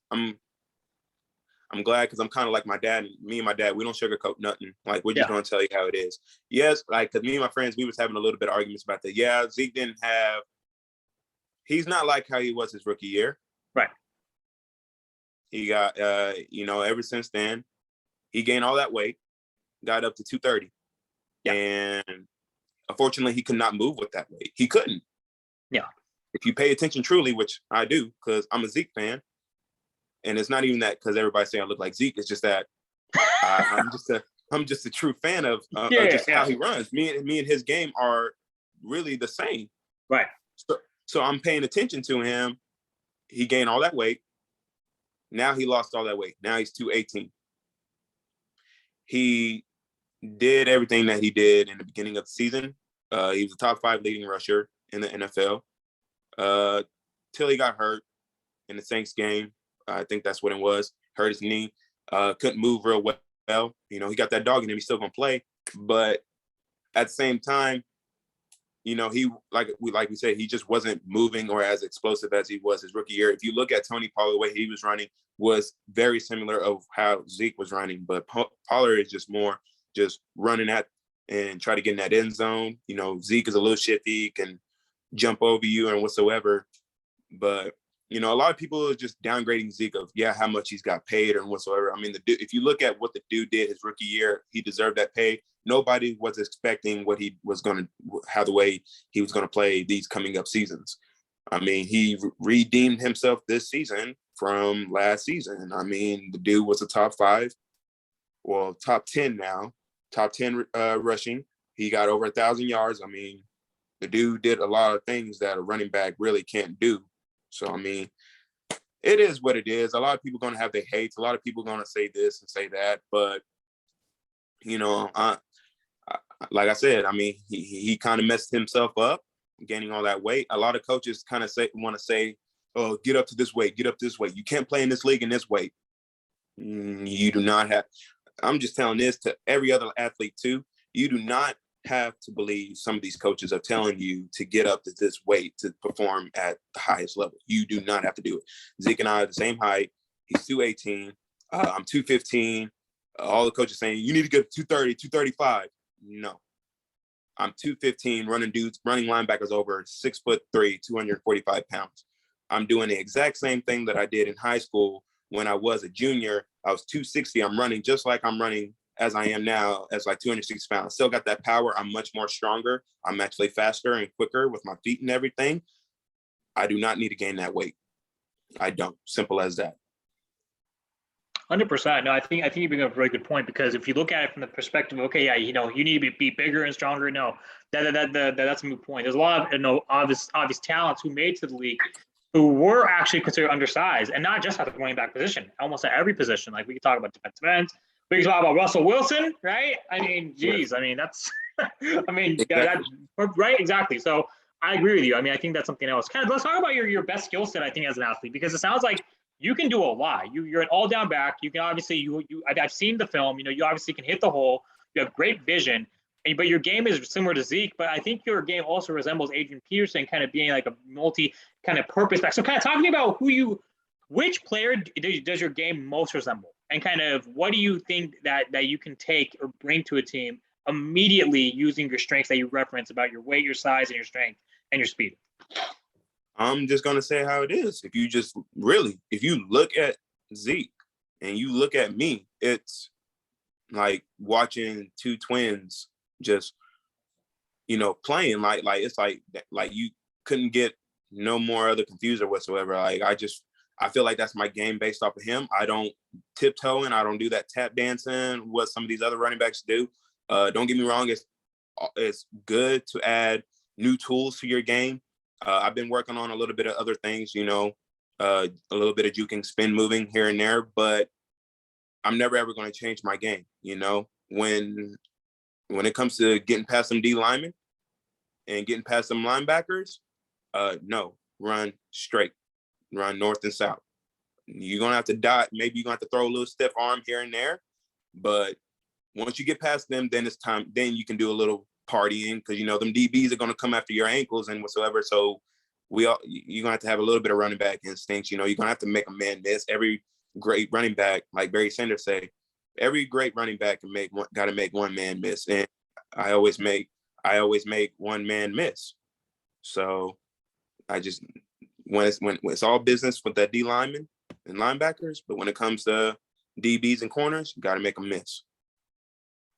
I'm glad, because I'm kind of like my dad. Me and my dad, we don't sugarcoat nothing. Like, we're just going to tell you how it is. Yes, like, because me and my friends, we was having a little bit of arguments about that. Yeah, Zeke he's not like how he was his rookie year.
Right.
He got, ever since then, he gained all that weight, got up to 230. Yeah. And unfortunately, he could not move with that weight. He couldn't.
Yeah.
If you pay attention truly, which I do, because I'm a Zeke fan, and it's not even that because everybody say I look like Zeke. It's just that I'm just a true fan of how he runs. Me and his game are really the same.
Right.
So I'm paying attention to him. He gained all that weight. Now he lost all that weight. Now he's 218. He did everything that he did in the beginning of the season. He was a top 5 leading rusher in the NFL till he got hurt in the Saints game. I think that's what it was. Hurt his knee. Couldn't move real well. He got that dog in him. He's still gonna play, but at the same time, he like we said, he just wasn't moving or as explosive as he was his rookie year. If you look at Tony Pollard, the way he was running was very similar of how Zeke was running, but Pollard is just more just running at and try to get in that end zone. Zeke is a little shifty, can jump over you and whatsoever, but a lot of people are just downgrading Zeke of how much he's got paid or whatsoever. I mean, if you look at what the dude did his rookie year, he deserved that pay. Nobody was expecting what he was going to, how the way he was going to play these coming up seasons. I mean, he redeemed himself this season from last season. I mean, the dude was a top 10 now, top 10 rushing. He got over 1,000 yards. I mean, the dude did a lot of things that a running back really can't do. So, I mean, it is what it is. A lot of people are going to have their hates. A lot of people are going to say this and say that. But, like I said, I mean, he kind of messed himself up, gaining all that weight. A lot of coaches kind of want to say, oh, get up to this weight, get up this weight. You can't play in this league in this weight. You do not have. I'm just telling this to every other athlete, too. You do not have to believe some of these coaches are telling you to get up to this weight to perform at the highest level. You do not have to do it. Zeke and I are the same height. He's 218. I'm 215. All the coaches saying you need to get 230, 235. No, I'm 215 running linebackers over 6'3", 245 pounds. I'm doing the exact same thing that I did in high school when I was a junior. I was 260. I'm running just like I'm running as I am now, as like 260 pounds. Still got that power. I'm much more stronger. I'm actually faster and quicker with my feet and everything. I do not need to gain that weight. I don't. Simple as that.
100%. No, I think you bring up a very good point, because if you look at it from the perspective of, okay, you need to be bigger and stronger. No, that's a moot point. There's a lot of obvious talents who made to the league who were actually considered undersized, and not just at the running back position, almost at every position. Like, we could talk about defensive ends. We can talk about Russell Wilson, right? I mean, geez, I mean, that's, I mean, right, exactly. So I agree with you. I mean, I think that's something else. Kind of, let's talk about your best skill set, I think, as an athlete, because it sounds like you can do a lot. You're an all-down back. You can obviously, I've seen the film. You obviously can hit the hole. You have great vision, but your game is similar to Zeke. But I think your game also resembles Adrian Peterson, kind of being like a multi kind of purpose back. So kind of talking about which player does your game most resemble? And kind of what do you think that you can take or bring to a team immediately using your strengths that you reference about your weight, your size, and your strength and your speed?
I'm just going to say how it is. If you look at Zeke and you look at me, it's like watching two twins just, playing like it's like you couldn't get no more other confuser whatsoever. Like, I feel like that's my game based off of him. I don't tiptoeing. I don't do that tap dancing, what some of these other running backs do. Don't get me wrong. It's good to add new tools to your game. I've been working on a little bit of other things, a little bit of juking, spin moving here and there, but I'm never ever going to change my game. When it comes to getting past some D linemen and getting past some linebackers, no, run straight, run north and south. You're going to have to dot. Maybe you're going to have to throw a little stiff arm here and there, but once you get past them, then it's time. Then you can do a little partying because them DBs are going to come after your ankles and whatsoever. So you're going to have a little bit of running back instincts. You're going to have to make a man miss. Every great running back, like Barry Sanders say, every great running back got to make one man miss, and I always make one man miss. So I just when it's all business with that D linemen and linebackers, but when it comes to DBs and corners, you got to make them miss.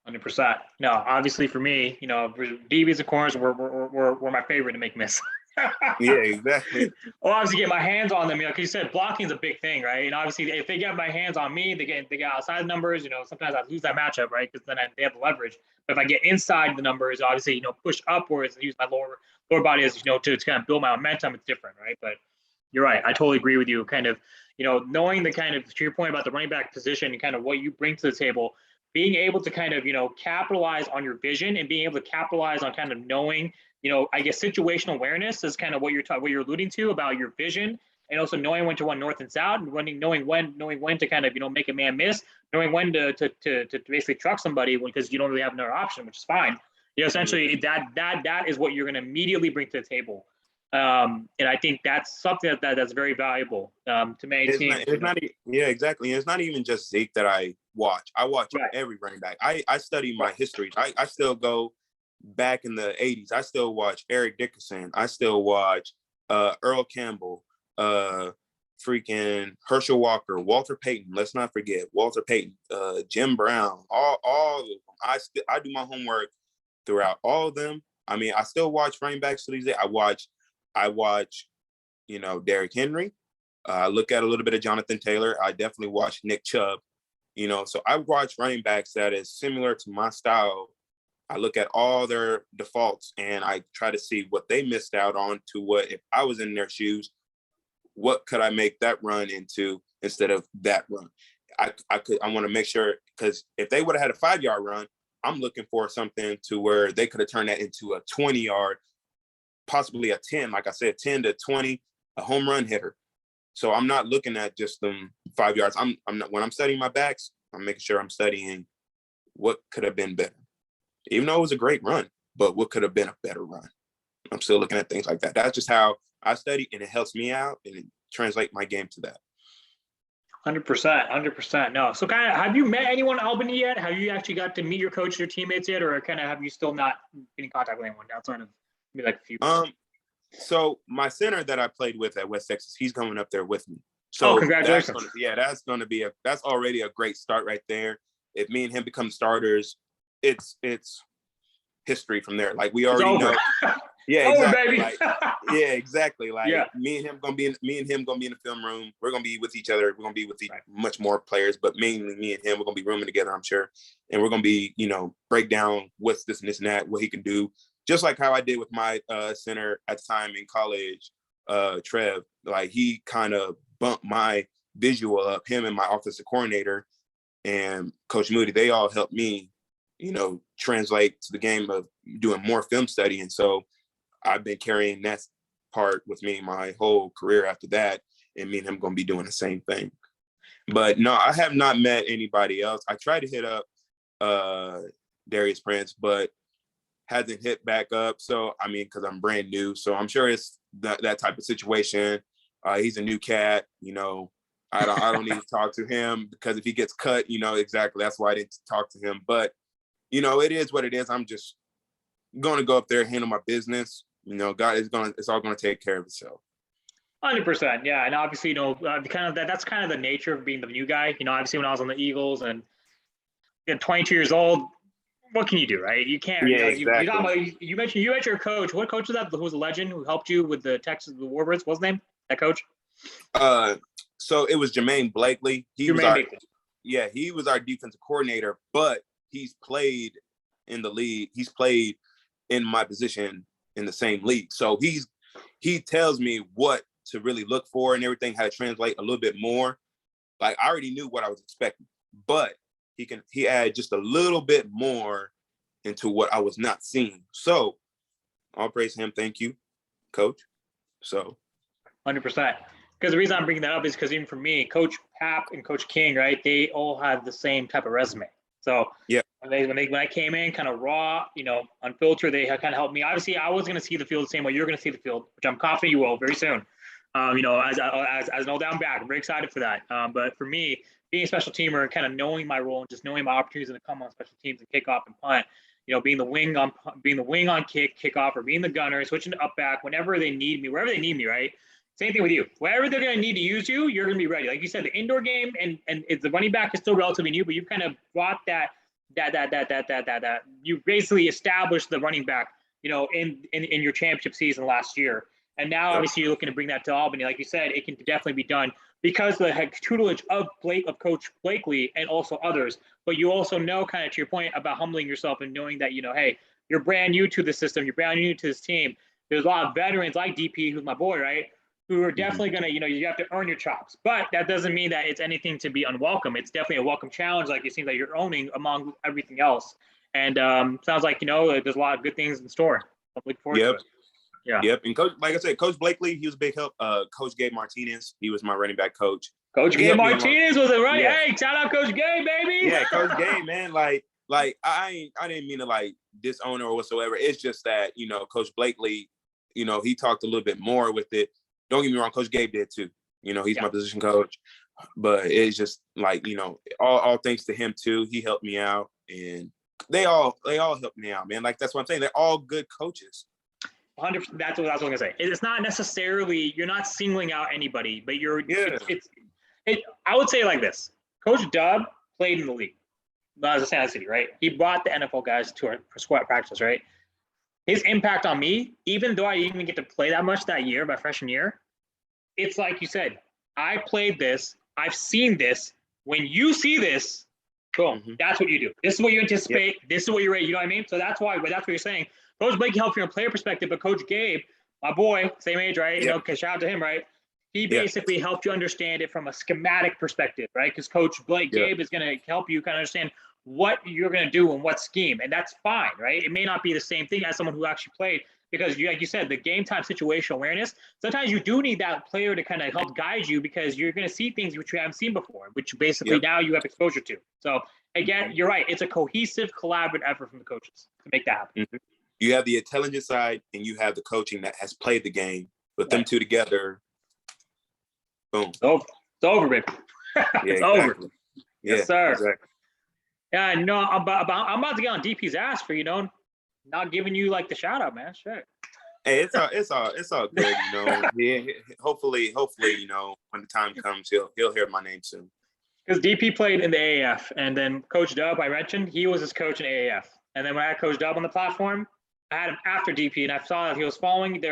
100%. No, obviously for me, DBs and corners were my favorite to make miss.
Yeah, exactly.
Well, obviously get my hands on them, because you said blocking is a big thing, right? And obviously if they get my hands on me, they get outside the numbers, sometimes I lose that matchup, right? Because then they have the leverage. But if I get inside the numbers, obviously, push upwards and use my lower body as, to kind of build my momentum, it's different, right? But you're right. I totally agree with you. Kind of, knowing the kind of, to your point about the running back position and kind of what you bring to the table, being able to kind of, capitalize on your vision and being able to capitalize on kind of knowing, I guess situational awareness is kind of what you're alluding to about your vision, and also knowing when to run north and south, and knowing when to kind of, make a man miss, knowing when to basically truck somebody because you don't really have another option, which is fine. Essentially that is what you're going to immediately bring to the table. And I think that's something that's very valuable to maintain.
Yeah, exactly. And it's not even just Zeke that I watch. I watch
right.
Every running back. I study my history. I still go back in the 80s. I still watch Eric Dickerson. I still watch Earl Campbell, freaking Herschel Walker, Walter Payton. Let's not forget Walter Payton, Jim Brown, all of them. I do my homework throughout all of them. I mean, I still watch running backs to these days. I watch, Derrick Henry. I look at a little bit of Jonathan Taylor. I definitely watch Nick Chubb. So I watch running backs that is similar to my style. I look at all their defaults and I try to see what they missed out on to what, if I was in their shoes, what could I make that run into instead of that run? I want to make sure, because if they would have had a 5-yard run, I'm looking for something to where they could have turned that into a 20-yard, possibly a 10, like I said, 10 to 20, a home run hitter. So I'm not looking at just them 5 yards. I'm not, when I'm studying my backs, I'm making sure I'm studying what could have been better. Even though it was a great run, but what could have been a better run? I'm still looking at things like that. That's just how I study, and it helps me out and translate my game to that.
100%. No. So kind of, have you met anyone in Albany yet? Have you actually got to meet your coach, your teammates yet? Or kind of have you still not been in contact with anyone outside of maybe like a few?
So my center that I played with at West Texas, he's coming up there with me. So
congratulations.
That's already a great start right there. If me and him become starters, it's history from there. Like we already know. Yeah, exactly.
Baby.
Exactly. Like me and him gonna be in the film room. We're gonna be with each other. We're gonna be with much more players, but mainly me and him, we're gonna be rooming together, I'm sure. And we're gonna be, break down what's this and this and that, what he can do. Just like how I did with my center at the time in college, Trev. Like he kind of bumped my visual up, him and my offensive coordinator and Coach Moody, they all helped me, translate to the game of doing more film study. And so I've been carrying that part with me my whole career after that. And me and him going to be doing the same thing. But no, I have not met anybody else. I tried to hit up Darius Prince, but hasn't hit back up. So, I mean, because I'm brand new. So I'm sure it's that type of situation. He's a new cat, I don't need to talk to him because if he gets cut, exactly. That's why I didn't talk to him. But, it is what it is. I'm just going to go up there and handle my business. God is it's all going to take care of itself.
100%. Yeah. And obviously, that's kind of the nature of being the new guy. Obviously when I was on the Eagles and 22 years old, what can you do, right? You can't.
Yeah, exactly.
You mentioned your coach. What coach was that? Who was a legend who helped you with the Texas, the Warbirds? What's his name? That coach?
So it was Jermaine Blakely. He was our defensive coordinator, but he's played in the league. He's played in my position in the same league. So he tells me what to really look for and everything, how to translate a little bit more. Like, I already knew what I was expecting, but he added just a little bit more into what I was not seeing. So all praise to him. Thank you, Coach. So
100%. Because the reason I'm bringing that up is because even for me, Coach Pap and Coach King, right? They all have the same type of resume. So
yeah,
when I came in kind of raw, unfiltered, they kind of helped me. Obviously, I was going to see the field the same way you're going to see the field, which I'm confident you will very soon. As an all down back, I'm very excited for that. But for me, being a special teamer and kind of knowing my role and just knowing my opportunities to come on special teams and kickoff and punt, being the wing on kickoff, or being the gunner, switching to up back whenever they need me, wherever they need me, right? Same thing with you. Wherever they're going to need to use you, you're going to be ready. Like you said, the indoor game and the running back is still relatively new, but you've kind of brought that. You basically established the running back, in your championship season last year. And now, obviously, you're looking to bring that to Albany. Like you said, it can definitely be done because of the tutelage of Coach Blakely and also others. But you also know, kind of to your point about humbling yourself and knowing that, hey, you're brand new to the system. You're brand new to this team. There's a lot of veterans like DP, who's my boy, right, who are definitely going to, you have to earn your chops. But that doesn't mean that it's anything to be unwelcome. It's definitely a welcome challenge, like it seems like you're owning among everything else. And sounds like, there's a lot of good things in store. I'm looking forward to it. Yeah.
Yep. And Coach, like I said, Coach Blakely, he was a big help. Coach Gabe Martinez, he was my running back coach.
Coach Gabe Martinez was a running. Yeah. Hey, shout out Coach Gabe, baby.
Yeah, Coach Gabe, man. Like I didn't mean to like disown or whatsoever. It's just that, Coach Blakely, he talked a little bit more with it. Don't get me wrong, Coach Gabe did too. He's my position coach. But it's just like, all thanks to him too. He helped me out, and they all helped me out, man. Like, that's what I'm saying. They're all good coaches.
100%. That's what I was going to say. It's not necessarily, you're not singling out anybody, but I would say like this. Coach Dub played in the league. As a Santa City, right? He brought the NFL guys to our squad practice, right? His impact on me, even though I didn't even get to play that much that year, my freshman year, it's like you said, I played this, I've seen this. When you see this, boom, that's what you do. This is what you anticipate. Yep. This is what you're ready. You know what I mean? So that's what you're saying. Coach Blake helped you from a player perspective, but Coach Gabe, my boy, same age, right?
Yep.
Shout out to him, right? He basically helped you understand it from a schematic perspective, right? Because Coach Gabe is going to help you kind of understand what you're going to do and what scheme, and that's fine, right? It may not be the same thing as someone who actually played, because like you said, the game time situational awareness, sometimes you do need that player to kind of help guide you, because you're going to see things which you haven't seen before, which basically now you have exposure to. So again, you're right. It's a cohesive, collaborative effort from the coaches to make that happen.
You have the intelligence side, and you have the coaching that has played the game. Put them two together, boom.
It's over, baby. It's over. Yes, sir.
Exactly.
Yeah, no, I'm about to get on DP's ass for not giving you like the shout out, man. Shit.
Hey, it's all good, Yeah, hopefully, when the time comes, he'll hear my name soon.
Because DP played in the AAF, and then Coach Dub, I mentioned, he was his coach in AAF. And then when I had Coach Dub on the platform, I had him after DP, and I saw that he was following, and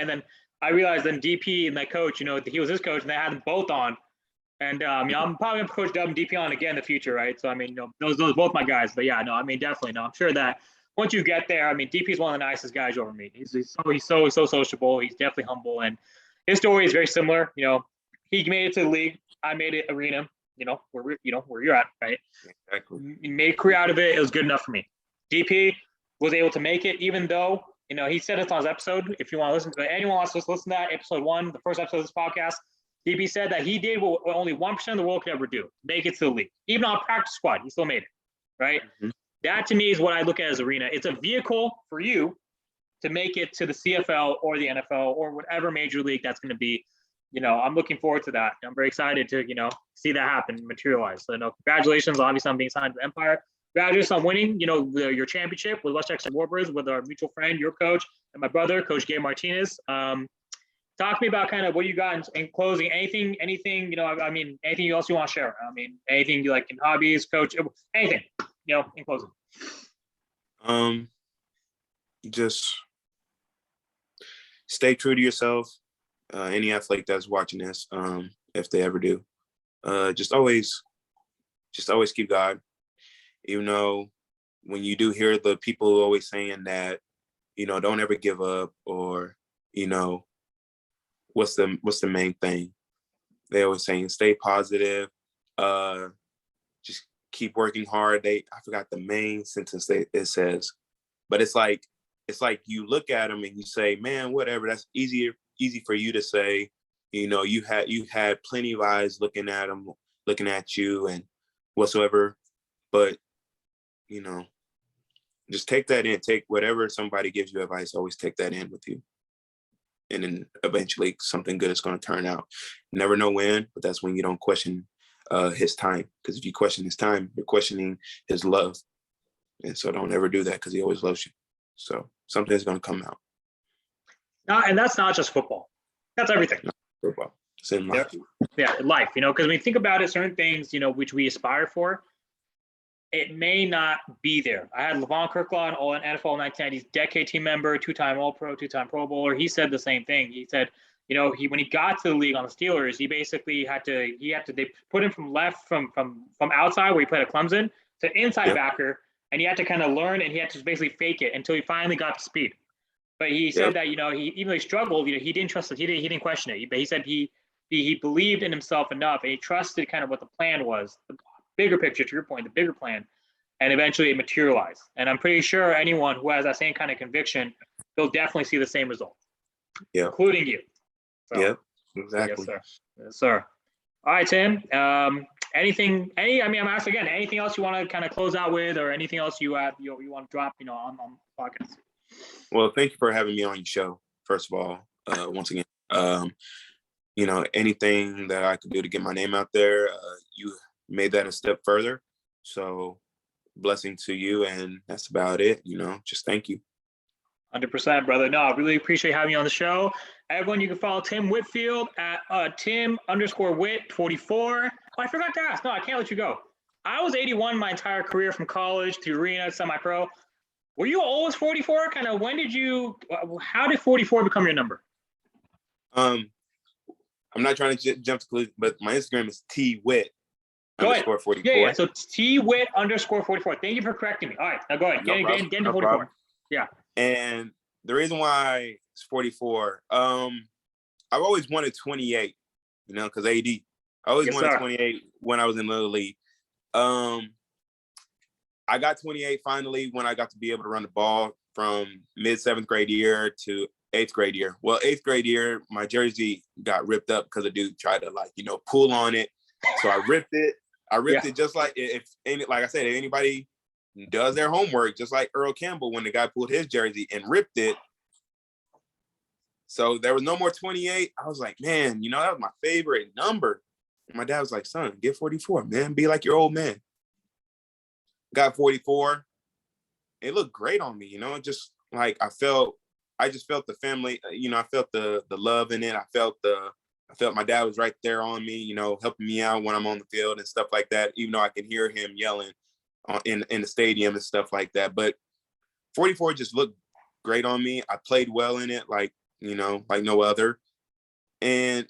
then I realized then DP and my coach, he was his coach, and they had them both on. And I'm probably going to Coach Dub and DP on again in the future, right? So I mean, those are both my guys. But yeah, no, I mean, definitely, no. I'm sure that once you get there, I mean, DP is one of the nicest guys you'll ever meet. He's so sociable. He's definitely humble, and his story is very similar. He made it to the league. I made it arena. Where you're at, right?
Exactly.
He made a career out of it. It was good enough for me. DP was able to make it, even though he said it on his episode. If you want to listen to it, anyone wants to listen to that episode 1, the first episode of this podcast. DP said that he did what only 1% of the world could ever do: make it to the league. Even on practice squad, he still made it, right? That to me is what I look at as arena. It's a vehicle for you to make it to the CFL or the NFL or whatever major league that's going to be. I'm looking forward to that. I'm very excited to, see that happen, materialize. So, congratulations, obviously, on being signed to the Empire. Congratulations on winning, your championship with West Texas Warbirds with our mutual friend, your coach, and my brother, Coach Gabe Martinez. Talk to me about kind of what you got in closing. Anything, anything else you want to share? I mean, anything you like in hobbies, coach, anything, in closing.
Just stay true to yourself. Any athlete that's watching this, if they ever do. Just always keep God. Even though when you do hear the people always saying that, don't ever give up, or, what's the main thing? They always saying stay positive, just keep working hard. I forgot the main sentence it says, but it's like you look at them and you say, man, whatever. That's easy for you to say. You had plenty of eyes looking at them, looking at you, and whatsoever. But just take that in. Take whatever somebody gives you advice. Always take that in with you, and then eventually something good is going to turn out. Never know when, but that's when you don't question his time. Because if you question his time, you're questioning his love, and so don't ever do that, because he always loves you. So something's going to come out.
And that's not just football. That's everything.
Football. It's in life.
Yeah, life. Because when you think about it, certain things, which we aspire for, it may not be there. I had Levon Kirkland, all in NFL 1990s decade team member, two-time All-Pro, two-time Pro Bowler. He said the same thing. He said, when he got to the league on the Steelers, he basically they put him from outside where he played at Clemson to inside backer, and he had to kind of learn, and he had to basically fake it until he finally got to speed. But he said that, he even though he struggled, he didn't trust it. He didn't question it. But he said he believed in himself enough, and he trusted kind of what the plan was, the bigger picture, to your point, the bigger plan, and eventually it materialized. And I'm pretty sure anyone who has that same kind of conviction, they'll definitely see the same result, including you. So,
exactly.
Yes, sir. All right, Tim. I'm asked again, anything else you want to kind of close out with, or anything else you want to drop, on the podcast?
Well, thank you for having me on your show, first of all. Once again, anything that I could do to get my name out there, you made that a step further. So blessing to you, and that's about it. Just thank you.
100%, brother. No, I really appreciate having you on the show. Everyone, you can follow Tim Whitfield at Tim_Whit44. Oh, I forgot to ask. No, I can't let you go. I was 81 my entire career, from college to arena, semi-pro. Were you always 44? Kind of, how did 44 become your number?
I'm not trying to jump to conclusion, but my Instagram is TWhit_44.
Yeah. So TWhit_44. Thank you for correcting me. All right, now go ahead. Get into 44. Problem. Yeah.
And the reason why it's 44, I've always wanted 28, because AD. I always wanted 28 when I was in Little League. I got 28 finally when I got to be able to run the ball from mid-7th grade year to 8th grade year. Well, 8th grade year, my jersey got ripped up because a dude tried to pull on it. So I ripped it. It just like, like I said, if anybody does their homework, just like Earl Campbell, when the guy pulled his jersey and ripped it. So there was no more 28. I was like, man, that was my favorite number. And my dad was like, son, get 44, man. Be like your old man. Got 44. It looked great on me, just like I just felt the family, I felt the love in it. I felt my dad was right there on me, helping me out when I'm on the field and stuff like that, even though I can hear him yelling in the stadium and stuff like that. But 44 just looked great on me. I played well in it, like no other. And,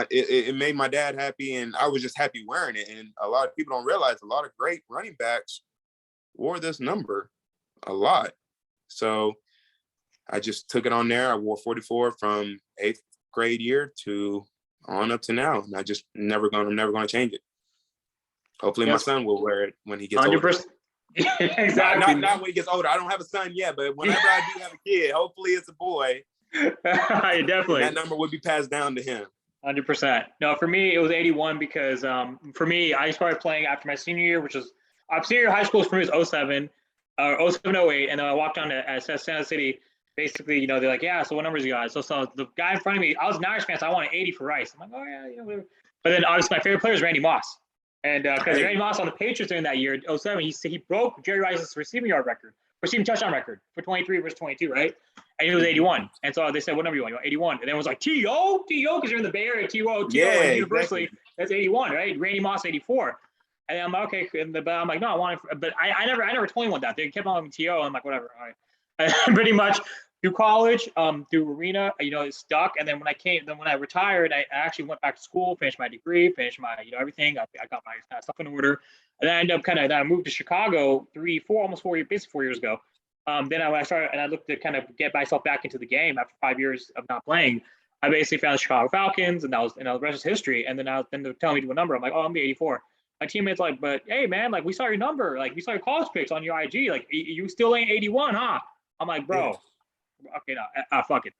it made my dad happy, and I was just happy wearing it. And a lot of people don't realize a lot of great running backs wore this number a lot. So I just took it on there. I wore 44 from 8th grade year to on up to now. And I'm never going to change it. Hopefully my son will wear it when he gets 100%. Older.
Exactly.
Not when he gets older. I don't have a son yet, but whenever I do have a kid, hopefully it's a boy.
Definitely.
That number would be passed down to him.
100%. No, for me, it was 81 because for me, I started playing after my senior year, which was senior high school for me was 07, 08. And then I walked on to Santa City. Basically, they're like, yeah, so what numbers you got? So the guy in front of me, I was an Irish fan, so I wanted 80 for Rice. I'm like, oh, yeah, whatever. But then obviously my favorite player is Randy Moss. And because Randy Moss on the Patriots during that year, 07, he broke Jerry Rice's receiving touchdown record for 23 versus 22, right? And he was 81. And so they said, what number you want? You want 81? And then it was like, T.O., because you're in the Bay Area, T.O., and universally, that's 81, right? Randy Moss, 84. And I'm like, okay. But I'm like, no, I want it. But I never told anyone that. They kept on T.O. I'm like, whatever. All right. And pretty much, through college, through arena, it stuck. And then when I retired, I actually went back to school, finished my degree, finished my, everything. I got my stuff in order. And then I ended up then I moved to Chicago almost 4 years, basically 4 years ago. Then I started and I looked to kind of get myself back into the game after 5 years of not playing. I basically found the Chicago Falcons, and the rest is history. And then they're telling me to do a number. I'm like, oh, I'm the 84. My teammate's like, but hey, man, like we saw your number, like we saw your college pics on your IG, like you still ain't 81, huh? I'm like, bro, okay, no, fuck it.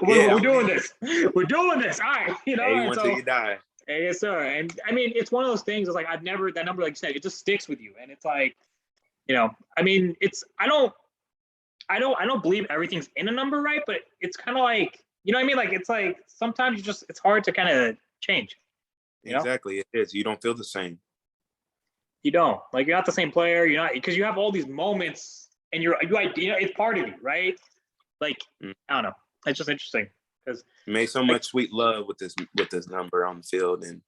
we're doing this. We're doing this. All right,
81 till you die.
Yes, sir. And I mean, it's one of those things. It's like that number, like you said, it just sticks with you, and it's like, I mean, I don't believe everything's in a number, right? But it's kind of like, what I mean? Like it's like sometimes it's hard to kind of change.
Exactly, it is. You don't feel the same.
You don't, like, you're not the same player. You're not, because you have all these moments, and it's part of you, right? Like, I don't know. It's just interesting because
you made so much sweet love with this number on the field, and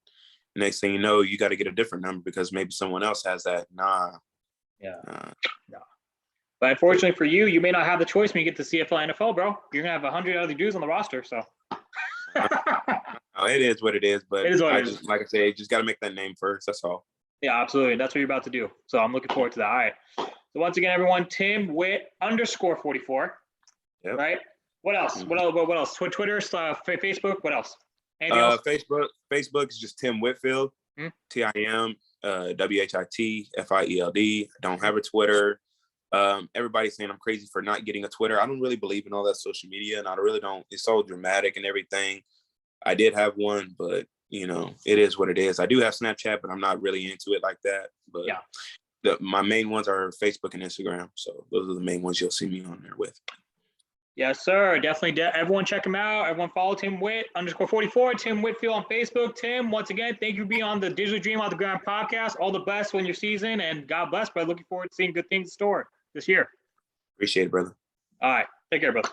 next thing you know, you got to get a different number because maybe someone else has that.
Yeah. But unfortunately for you, you may not have the choice when you get to CFL NFL, bro. You're gonna have 100 other dudes on the roster, so.
It is what it is, but like I said, just got to make that name first. That's all.
Yeah, absolutely. That's what you're about to do. So I'm looking forward to that. All right. So once again, everyone, Tim Witt _44. Yep. Right. What else? What else? Twitter, Facebook. What else? Anything else?
Facebook is just Tim Whitfield. TIM WHITFIELD. Don't have a Twitter. Everybody's saying I'm crazy for not getting a Twitter. I don't really believe in all that social media, and I really don't. It's so dramatic and everything. I did have one, but it is what it is. I do have Snapchat, but I'm not really into it like that. But my main ones are Facebook and Instagram. So those are the main ones you'll see me on there with.
Yes, sir. Definitely. Everyone check him out. Everyone follow Tim Witt _44, Tim Whitfield on Facebook. Tim, once again, thank you for being on the Digital Dream on the Ground podcast. All the best in your season, and God bless, brother. Looking forward to seeing good things in store this year.
Appreciate it, brother.
All right. Take care, brother.